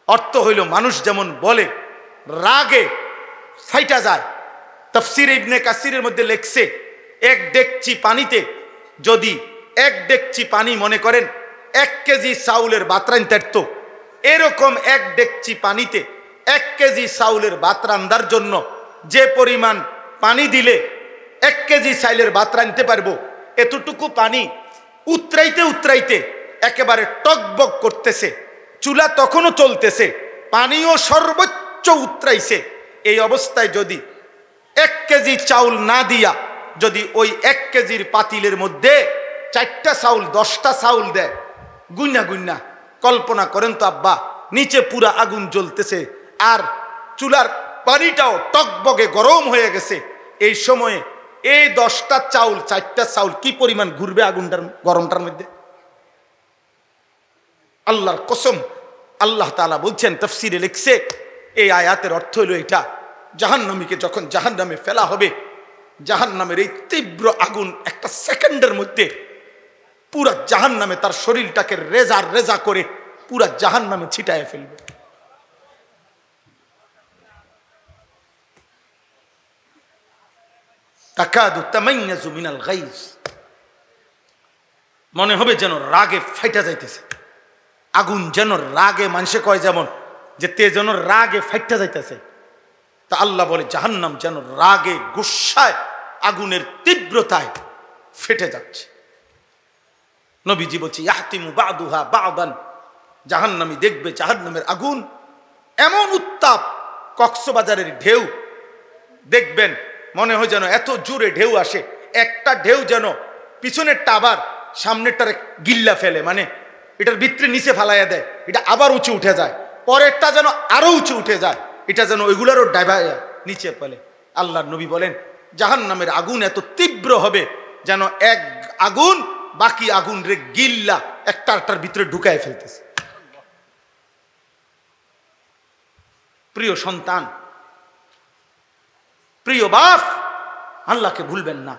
অর্থ হইল মানুষ যেমন বলে রাগে ফাইটা যায়। তাফসীর ইবনে কাসিরের মধ্যে লেখছে, 1 ডেকচি পানিতে যদি 1 ডেকচি পানি, মনে করেন 1 কেজি চাউলের ভাত রান্তারত, এরকম 1 ডেকচি পানিতে 1 কেজি চাউলের ভাত রান্নার জন্য যে পরিমাণ পানি দিলে 1 কেজি চাইলের ভাত রাঁধতে পারবো, এতটুকু পানি উতরাইতে উতরাইতে একেবারে টকবক করতেছে, চুলা তখনও চলতেছে, পানিও সর্বোচ্চ উতরাইছে। এই অবস্থায় যদি 1 কেজি চাউল না দিয়া যদি ওই 1 কেজির পাতিলের মধ্যে 4টা চাউল 10টা চাউল দেয়, গুন্না গুন্না, কল্পনা করেন তো আব্বা, নিচে পুরা আগুন জ্বলতেছে আর চুলার পানিটাও টকবগে গরম হয়ে গেছে। এই সময়ে এই 10টা চাউল 4টা চাউল কি পরিমাণ ঘুরবে আগুনটার গরমটার মধ্যে। আল্লাহর কসম, আল্লাহ তাআলা বলছেন, তাফসীরে লিখছে, এই আয়াতের অর্থ হলো এটা, জাহান্নামীকে যখন জাহান্নামে ফেলা হবে, জাহান্নামের এই তীব্র আগুন একটা সেকেন্ডের মধ্যে পুরা জাহান্নামে তার শরীরটাকে রেজা করে পুরা জাহান্নামে ছিটায় ফেলবে। তাকাদু তামাইয়াজু মিনাল গাইজ, মনে হবে যেন রাগে ফাইটা যাইতেছে। আগুন যেন রাগে, মানুষে কয় যেমন যে তে যেন রাগে ফাইটা যাইতেছে, তা আল্লাহ বলে জাহান্নাম যেন রাগে গুসায় আগুনের তীব্রতায় ফেটে যাচ্ছে। নবীজি বলছে ইয়াহতিমু বাদুহা বাদান, জাহান্নামী দেখবে জাহান্নামের আগুন এমন উত্তাপ, কক্সবাজারের ঢেউ দেখবেন মনে হয় যেন এত জোরে ঢেউ আসে, একটা ঢেউ যেন পিছনেরটা আবার সামনেরটারে গিল্লা ফেলে, মানে এটার ভিতরে নিচে ফালাইয়া দেয়, এটা আবার উঁচু উঠে যায়, পরেরটা যেন আরো উঁচু উঠে যায়, এটা যেন ওইগুলারও ডাইভাইয়া নিচে ফেলে। আল্লাহর নবী বলেন জাহান্নামের আগুন এত তীব্র হবে যেন এক আগুন বাকি আগুন রে গিল্লা একটার ভিতরে ঢুকায় ফেলতেছে। প্রিয় সন্তান, প্রিয় বাপ, আল্লাহকে ভুলবেন না।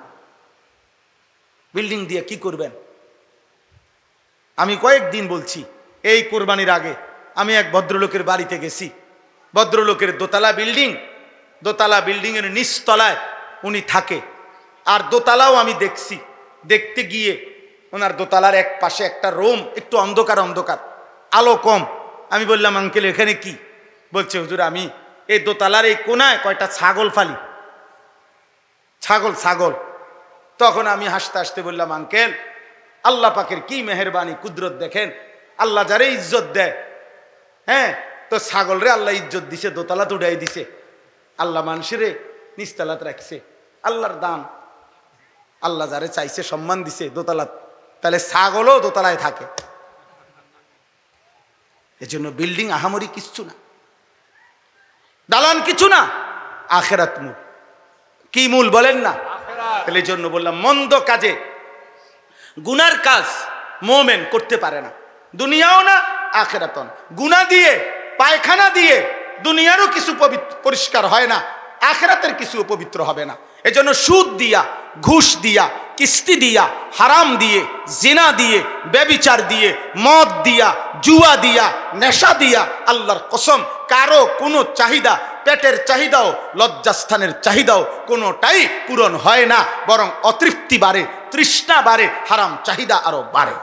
বিল্ডিং দিয়ে কি করবেন? আমি কয়েকদিন বলছি, এই কোরবানির আগে আমি এক ভদ্রলোকের বাড়িতে গেছি। ভদ্রলোকের দোতলা বিল্ডিং এর নিচতলায় উনি থাকে, আর দোতলাও আমি দেখছি। দেখতে গিয়ে ওনার দোতলার এক পাশে একটা রুম একটু অন্ধকার, আলো কম। আমি বললাম আঙ্কেল এখানে কি? বলছে হুজুর আমি এই দোতলার এই কোনায় কয়টা ছাগল ফালি, ছাগল। তখন আমি হাসতে হাসতে বললাম আঙ্কেল আল্লাহ পাকের কি মেহেরবানি কুদরত দেখেন, আল্লাহ যারে ইজ্জত দেয়, হ্যাঁ, তো ছাগল রে আল্লাহ ইজ্জত দিছে, দোতলাত উঠাই দিছে। আল্লাহ মানুষেরে নিচতলাত রাখছে, আল্লাহর দান। আল্লাহ যারে চাইছে সম্মান দিছে দোতলাত, তাহলে ছাগলও দোতলায় থাকে। এজন্য বিল্ডিং আহামরি কিচ্ছু না, দালান কিছু না, আখেরাত মূল। কি মূল বলেন না? তাহলে এই জন্য বললাম মন্দ কাজে, গুনার কাজ মোমেন করতে পারে না, দুনিয়াও না আখেরাতও না। গুনাহ দিয়ে, পায়খানা দিয়ে দুনিয়ারও কিছু পরিষ্কার হয় না, আখেরাতের কিছু পবিত্র হবে না। এজন্য সুদ দিয়া, ঘুষ দিয়া, কিস্তি দিয়া, হারাম দিয়ে, জিনা দিয়ে, ব্যভিচার দিয়ে, মদ দিয়া, জুয়া দিয়া, নেশা দিয়া, আল্লাহর কসম কারো কোনো চাহিদা, পেটের চাহিদাও, লজ্জাস্থানের চাহিদাও কোনোটাই পূরণ হয় না, বরং অতৃপ্তি বাড়ে, তৃষ্ণা বাড়ে, হারাম চাহিদা আরো বাড়ে।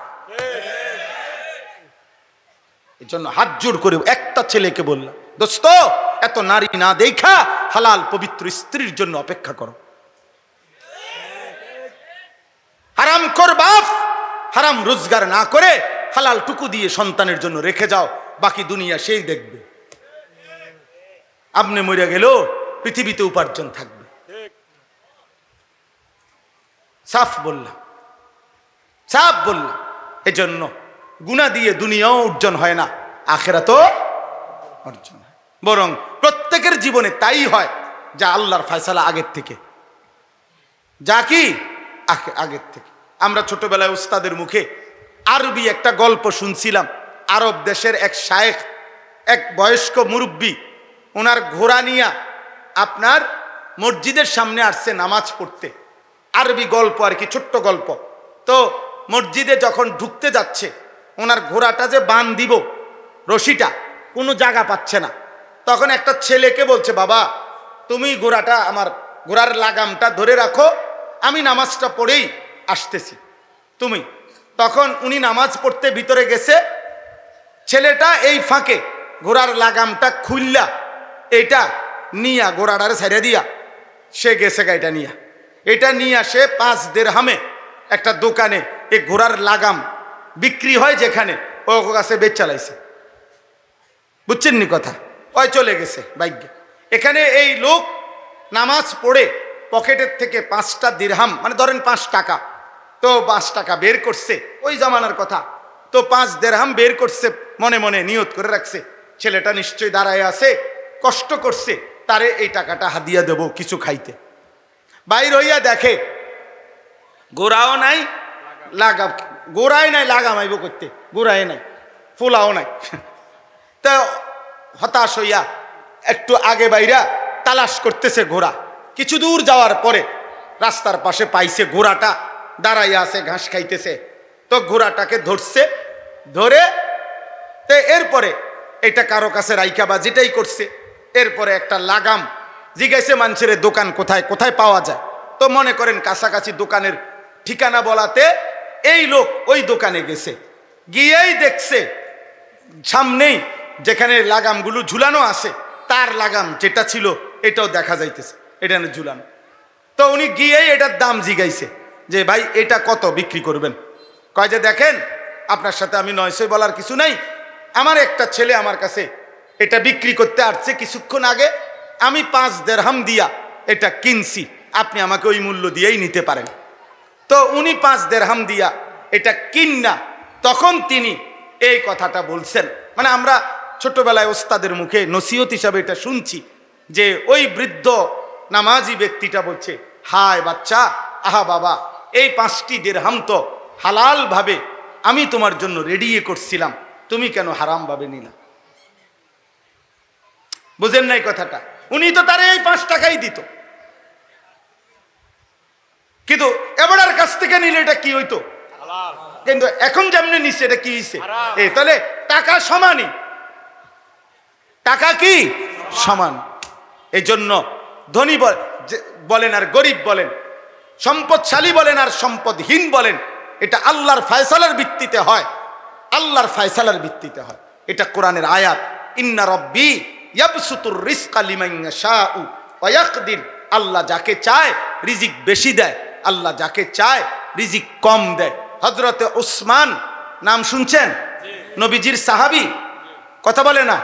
এই জন্য হাত জোর করে একটা ছেলেকে বললাম, দোস্ত এত নারী না দেখা হালাল পবিত্র স্ত্রীর জন্য অপেক্ষা করো। হারাম কর বাপ, হারাম রোজগার না করে হালাল টুকু দিয়ে সন্তানের জন্য রেখে যাও, বাকি দুনিয়া সেই দেখবে। আপনি মরে গেলেও পৃথিবীতে উপার্জন থাকবে। সাফ বললাম। এজন্য গুনাহ দিয়ে দুনিয়াও অর্জন হয় না, আখিরাতও অর্জন হয়। বরং প্রত্যেকের জীবনে তাই হয় যা আল্লাহর ফয়সালা আগের থেকে, যা কি আগের থেকে। আমরা ছোটবেলায় উস্তাদের মুখে আরবি একটা গল্প শুনছিলাম। আরব দেশের এক শায়েখ, এক বয়স্ক মুরব্বী, ওনার ঘোড়া নিয়া আপনার মসজিদের সামনে আসছে নামাজ পড়তে। আরবি গল্প আর কি, ছোট্ট গল্প। তো মসজিদে যখন ঢুকতে যাচ্ছে, ওনার ঘোড়াটা যে বাঁধ দিব রশিটা কোনো জায়গা পাচ্ছে না। তখন একটা ছেলেকে বলছে, বাবা তুমি ঘোড়াটা, আমার ঘোড়ার লাগামটা ধরে রাখো, আমি নামাজটা পড়েই আসতেছি তুমি। তখন উনি নামাজ পড়তে ভিতরে গেছে, ছেলেটা এই ফাঁকে ঘোড়ার লাগামটা খুললা এটা নিয়া ঘোড়াটারে ছেড়ে দিয়া সে গেছে গাইটা নিয়া। এটা নিয়ে সে 5 দিরহামে একটা দোকানে এই ঘোড়ার লাগাম বিক্রি হয় যেখানে, ও কাছে বেচ চালাইছে। বুঝছেন নি কথা? ওই চলে গেছে ভাগ্যে। এখানে এই লোক নামাজ পড়ে পকেটের থেকে 5টা দিরহাম, মানে ধরেন 5 টাকা, তো 5 টাকা বের করছে, ওই জামানার কথা। তো 5 দিরহাম বের করছে, মনে মনে নিয়ত করে রাখছে ছেলেটা নিশ্চয়ই দাঁড়ায় আছে, কষ্ট করছে, তারে এই টাকাটা হাদিয়া দেব কিছু খাইতে। বাইর হইয়া দেখে গোড়াও নাই, লাগাম, গোড়াই নাই, লাগামাইব করতে গোড়াই নাই, ফুলাও নাই। তো হতাশ হইয়া একটু আগে বাইরা তালাশ করতেছে ঘোড়া। কিছু দূর যাওয়ার পরে রাস্তার পাশে পাইছে ঘোড়াটা দাঁড়াইয়া আছে, ঘাস খাইতেছে। তো ঘোড়াটাকে ধরছে, ধরে তো এরপরে এটা কারো কাছে রাইখা বা যেটাই করছে, এরপরে একটা লাগাম জিজ্ঞাসে মানুষের দোকান কোথায় কোথায় পাওয়া যায়। তো মনে করেন কাছাকাছি দোকানের ঠিকানা বলাতে এই লোক ওই দোকানে গেছে, গিয়েই দেখছে সামনেই যেখানে লাগামগুলো ঝুলানো আছে তার লাগাম যেটা ছিল এটাও দেখা যাইতেছে, এটা ঝুলানো। তো উনি গিয়েই এটার দাম জিগাইছে যে ভাই এটা কত বিক্রি করবেন? কয় যে দেখেন আপনার সাথে আমি 900 বলার কিছু নাই, আমার একটা ছেলে আমার কাছে এটা বিক্রি করতে আসছে কিছুক্ষণ আগে, আমি 5 দিরহাম দিয়া এটা কিনছি, আপনি আমাকে ওই মূল্য দিয়েই নিতে পারেন। তো উনি 5 দিরহাম দিয়া এটা কিন্না তখন তিনি এই কথাটা বলছেন। মানে আমরা ছোটবেলায় ওস্তাদের মুখে নসিহত হিসাবে এটা শুনছি যে ওই বৃদ্ধ নামাজি ব্যক্তিটা বলছে, হায় বাচ্চা, আহা বাবা, এই 5টি দিরহাম তো হালাল ভাবে আমি তোমার জন্য রেডি করছিলাম, তুমি কেন হারাম ভাবে নিলা? বুঝেন নাই কথাটা? উনি তো তার এই 5 টাকাই দিত, কিন্তু এবারের কাছ থেকে নিলে এটা কি হইতো? কিন্তু এখন যেমনি নিচ্ছে এটা কি হইছে? তাহলে টাকা সমানই, টাকা কি সমান। এই জন্য ধনী বলেন আর গরিব বলেন, সম্পদশালী বলেন আর সম্পদহীন বলেন, এটা আল্লাহর ফয়সালার ভিত্তিতে হয়, আল্লাহর ফয়সালার ভিত্তিতে হয়। এটা কোরআনের আয়াত, ইন্না রাব্বি ইয়াবসুতুর রিজকা লিমান ইয়াশাউ ওয়া ইয়াকদির। আল্লাহ যাকে চায় রিজিক বেশি দেয়, আল্লাহ যাকে চায় রিজিক কম দেয়। হযরতে উসমান নাম শুনছেন? নবীজির সাহাবী, কথা বলে না?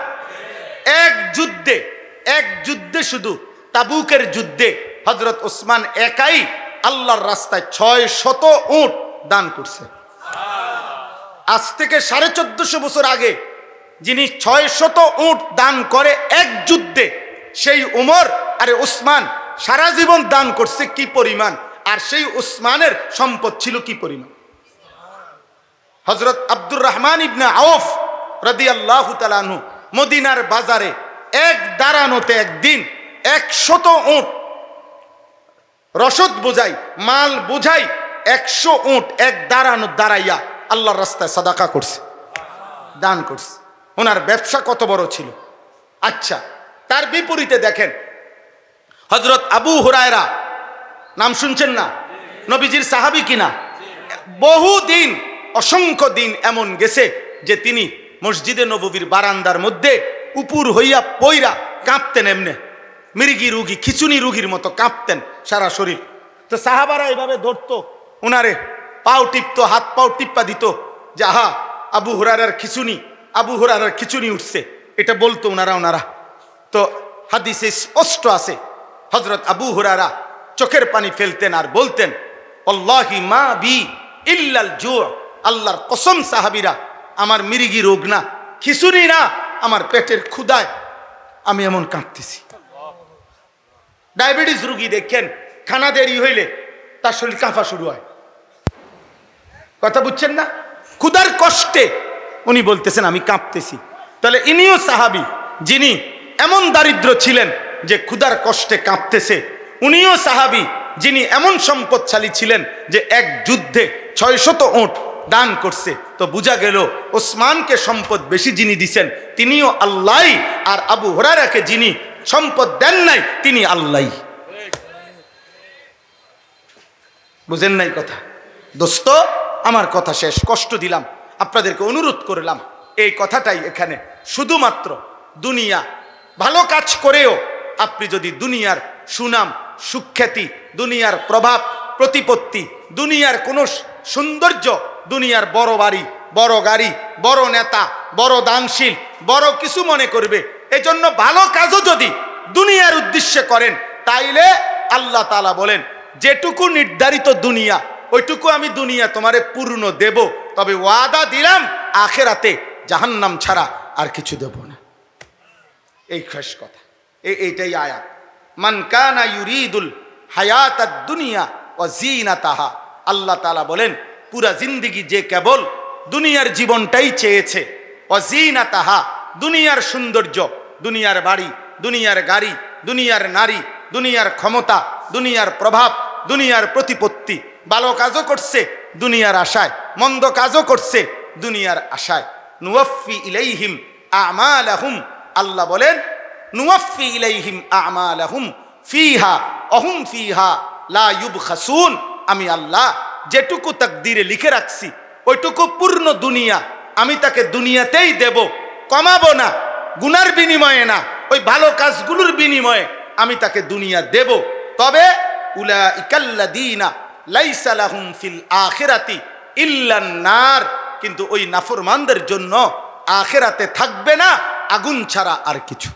এক যুদ্ধে শুধু তাবুকের যুদ্ধে হযরত উসমান একাই আল্লাহর রাস্তায় 600 উট দান করছে। আজ থেকে 1450 বছর আগে যিনি 600 উট দান করে এক যুদ্ধে, সেই উমর আরে উসমান সারা জীবন দান করছে কি পরিমাণ, আর সেই উসমানের সম্পদ ছিল কি পরিমাণ। হযরত আব্দুর রহমান ইবনে আউফ রাদিয়াল্লাহু তাআলা আনহু মদিনার বাজারে এক দাঁড়ানোতে একদিন 100 উট রসদ বোঝাই, মাল বোঝাই 100 উট এক দাঁড়াইয়া আল্লাহর রাস্তায় সাদাকা করছে, দান করছে। ওনার ব্যবসা কত বড় ছিল। আচ্ছা, তার বিপরীতে দেখেন হযরত আবু হুরায়রা, নাম শুনছেন না? নবীজির সাহাবী কিনা? বহুদিন, অসংখ্য দিন এমন গেছে যে তিনি মসজিদে নববীর বারান্দার মধ্যে উপুর হইয়া পইরা কাঁপতেন, এমনে মৃগী রুগী, খিচুনি রুগীর মতো কাঁপতেন সারা শরীর। তো সাহাবারা এইভাবে ধরতো উনারে, পাও টিপতো, হাত পাও টিপ্পা দিত যে আহা আবু হুরায়রার খিচুনি, আবু হুরায়রার খিচুনি উঠছে, এটা বলতো ওনারা। তো হাদিসে স্পষ্ট আছে হযরত আবু হুরায়রা চোখের পানি ফেলতেন আর বলতেন, আল্লাহি মা বি ইল্লাল জু', আল্লাহর কসম সাহাবীরা, আমার মৃগী রোগ না, খিচুনি না, আমার পেটের ক্ষুধায় আমি এমন কাঁদতেছি। ডায়াবেটিস রোগী দেখেন, খানা দেরি হইলে তার শরীর কাঁপা শুরু হয়, কথা বুঝছেন না? ক্ষুধার কষ্টে উনি বলতেছেন আমি কাঁপতেছি। তাহলে ইনিও সাহাবী, যিনি এমন দারিদ্র ছিলেন যে ক্ষুধার কষ্টে কাঁপতেছে। উনিও সাহাবী, যিনি এমন সম্পদশালী ছিলেন যে এক যুদ্ধে 600 উট দান করছে। তো বোঝা গেল ওসমানকে সম্পদ বেশি যিনি দিছেন তিনিও আল্লাহ, আর আবু হুরায়রাকে যিনি সম্পদ দেন নাই তিনি আল্লাহ। বুঝেন নাই কথা? দোস্ত আমার কথা শেষ, কষ্ট দিলাম, আপনাদেরকে অনুরোধ করলাম এই কথাটাই এখানে। শুধুমাত্র দুনিয়া ভালো কাজ করেও আপনি যদি দুনিয়ার সুনাম, সুখ্যাতি, দুনিয়ার প্রভাব প্রতিপত্তি, দুনিয়ার কোনো সৌন্দর্য, দুনিয়ার বড় বাড়ি, বড় গাড়ি, বড় নেতা, বড় দানশীল, বড় কিছু মনে করবে, এজন্য ভালো কাজও যদি দুনিয়ার উদ্দেশ্যে করেন, তাইলে আল্লাহ তাআলা বলেন যেটুকু নির্ধারিত দুনিয়া ওইটুকু আমি দুনিয়া তোমারে পূর্ণ দেব, তবে ওয়াদা দিলাম আখিরাতে জাহান্নাম ছাড়া আর কিছু দেব না। এই শেষ কথা, এইটাই আয়াত। মান কানা ইউরিদুল হায়াতাদ দুনিয়া ওয়া জিনাতাহা, আল্লাহ তাআলা বলেন পুরা জিন্দেগি যে কেবল দুনিয়ার জীবনটাই চেয়েছে, ওয়া জিনাতাহা, দুনিয়ার সৌন্দর্য, দুনিয়ার বাড়ি, দুনিয়ার গাড়ি, দুনিয়ার নারী, দুনিয়ার ক্ষমতা, দুনিয়ার প্রভাব, দুনিয়ার প্রতিপত্তি। ভালো কাজও করছে দুনিয়ার আশায়, মন্দ কাজও করছে দুনিয়ার আশায়। নুওয়াফি ইলাইহিম আমালাহুম, আল্লাহ বলেন নুওয়াফি ইলাইহিম আমালাহুম ফিহা অহুম ফিহা লা ইউবখাসুন। আমি আল্লাহ যেটুকু তাকদীরে লিখে রাখছি ওইটুকু পূর্ণ দুনিয়া আমি তাকে দুনিয়াতেই দেব, কমাবো না, গুনার বিনিময়ে না, ওই ভালো কাজগুলোর বিনিময়ে আমি তাকে দুনিয়া দেব। তবে উলাইকাল্লাযীনা লাইসা লাহুম ফিল আখিরাতি ইল্লান নার, কিন্তু ওই নাফরমানদের জন্য আখিরাতে থাকবে না আগুন ছাড়া আর কিছু।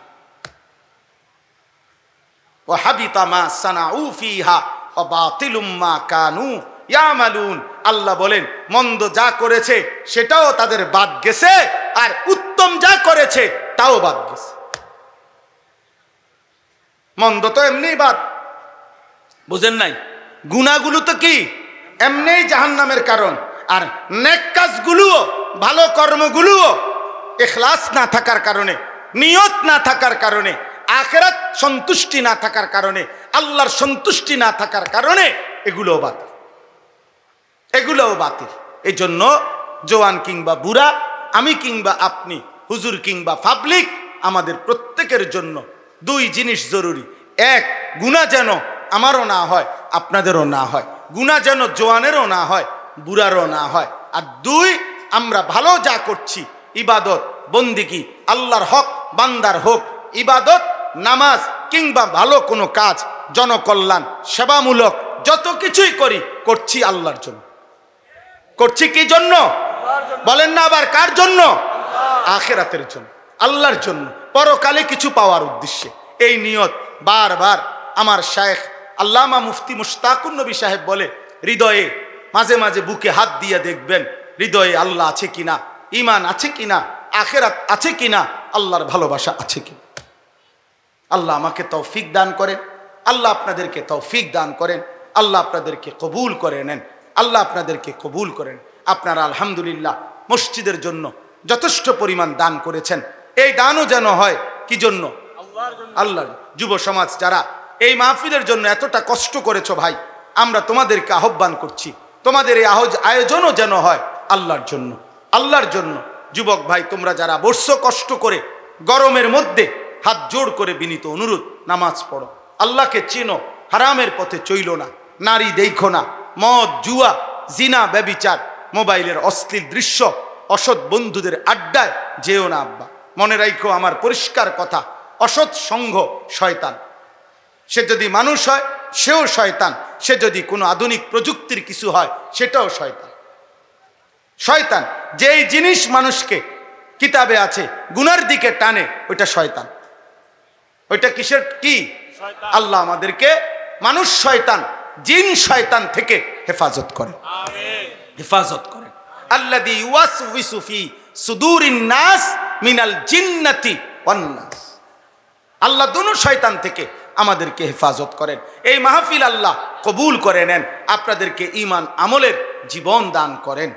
ওয়া হাবিতা মা সানাউ ফিহা ওয়া বাতিলুম মা কানু ইয়ামালুন। আল্লাহ বলেন মন্দ যা করেছে সেটাও তাদের বাদ গেছে, আর উত্তম যা করেছে তাও বাদ গেছে। মন্দ তো এমনি বাদ, বুঝেন নাই? গুনাহগুলো তো কি এমনিই জাহান্নামের কারণ, আর নেক কাজগুলোও, ভালো কর্মগুলোও ইখলাস না থাকার কারণে, নিয়ত না থাকার কারণে, আখিরাত সন্তুষ্টি না থাকার কারণে, আল্লাহর সন্তুষ্টি না থাকার কারণে এগুলোও বাতিল, এগুলোও বাতিল। এই জন্য জওয়ান কিংবা বুড়া, আমি কিংবা আপনি, হুজুর কিংবা পাবলিক, আমাদের প্রত্যেকের জন্য দুই জিনিস জরুরি। এক, গুনাহ যেন আমারও না হয়, আপনাদেরও না হয়, গুনাহ যেন জওয়ানেরও না হয়, বুড়ারও না হয়। আর দুই, আমরা ভালো যা করছি, ইবাদত বন্দিগি, আল্লাহর হক বান্দার হোক, ইবাদত নামাজ কিংবা ভালো কোনো কাজ, জনকল্যাণ সেবামূলক যত কিছুই করি, করছি আল্লাহর জন্য। করছি কি জন্য? বলেন না আবার, কার জন্য? আখিরাতের জন্য, আল্লাহর জন্য, পরকালে কিছু পাওয়ার উদ্দেশ্যে। এই নিয়ত বারবার আমার শায়েখ আল্লামা মুফতি মুশতাকুন নবী সাহেব বলে, হৃদয়ে মাঝে মাঝে বুকে হাত দিয়ে দেখবেন হৃদয়ে আল্লাহ আছে কিনা, ঈমান আছে কিনা, আখিরাত আছে কিনা, আল্লাহর ভালোবাসা আছে কিনা। আল্লাহ আমাকে তৌফিক দান করেন, আল্লাহ আপনাদেরকে তৌফিক দান করেন, আল্লাহ আপনাদেরকে কবুল করে নেন, আল্লাহ আপনাদেরকে কবুল করেন। আপনারা আলহামদুলিল্লাহ মসজিদের জন্য যথেষ্ট পরিমাণ দান করেছেন। এই দানও যেন হয় কি জন্য? আল্লাহর। যুব সমাজ যারা এই মাহফিলের জন্য এতটা কষ্ট করেছো ভাই, আমরা তোমাদেরকে আহ্বান করছি, তোমাদের এই আয়োজনও যেন হয় আল্লাহর জন্য, আল্লাহর জন্য। যুবক ভাই তোমরা যারা বসছো কষ্ট করে গরমের মধ্যে, হাত জোড় করে বিনীত অনুরোধ, নামাজ পড়ো, আল্লাহকে চেনো, হারামের পথে চইল না, নারী দেখো না, মদ জুয়া জিনা ব্যভিচার মোবাইলের অশ্লীল দৃশ্য অসৎ বন্ধুদের আড্ডায় যেও না আব্বা। মনে রাখো আমার পরিষ্কার কথা, অসৎ সঙ্গ শয়তান। সে যদি মানুষ হয় সেও শয়তান, সে যদি কোনো আধুনিক প্রযুক্তির কিছু হয় সেটাও শয়তান। শয়তান যেই জিনিস মানুষকে কিতাবে আছে গুনার দিকে টানে, ওইটা শয়তান। ওইটা কিসের কি? আল্লাহ আমাদেরকে মানুষ শয়তান, জিন শয়তান থেকে হেফাজত করেন, হেফাজত করেন। আল্লাযী ইউওয়াসউইসু ফি সুদুরিন নাস মিনাল জিন্নাতি ওয়ান নাস। আল্লাহ দুনো শয়তান থেকে আমাদেরকে হেফাজত করেন। এই মাহফিল আল্লাহ কবুল করে নেন, আপনাদেরকে ঈমান আমলের জীবন দান করেন।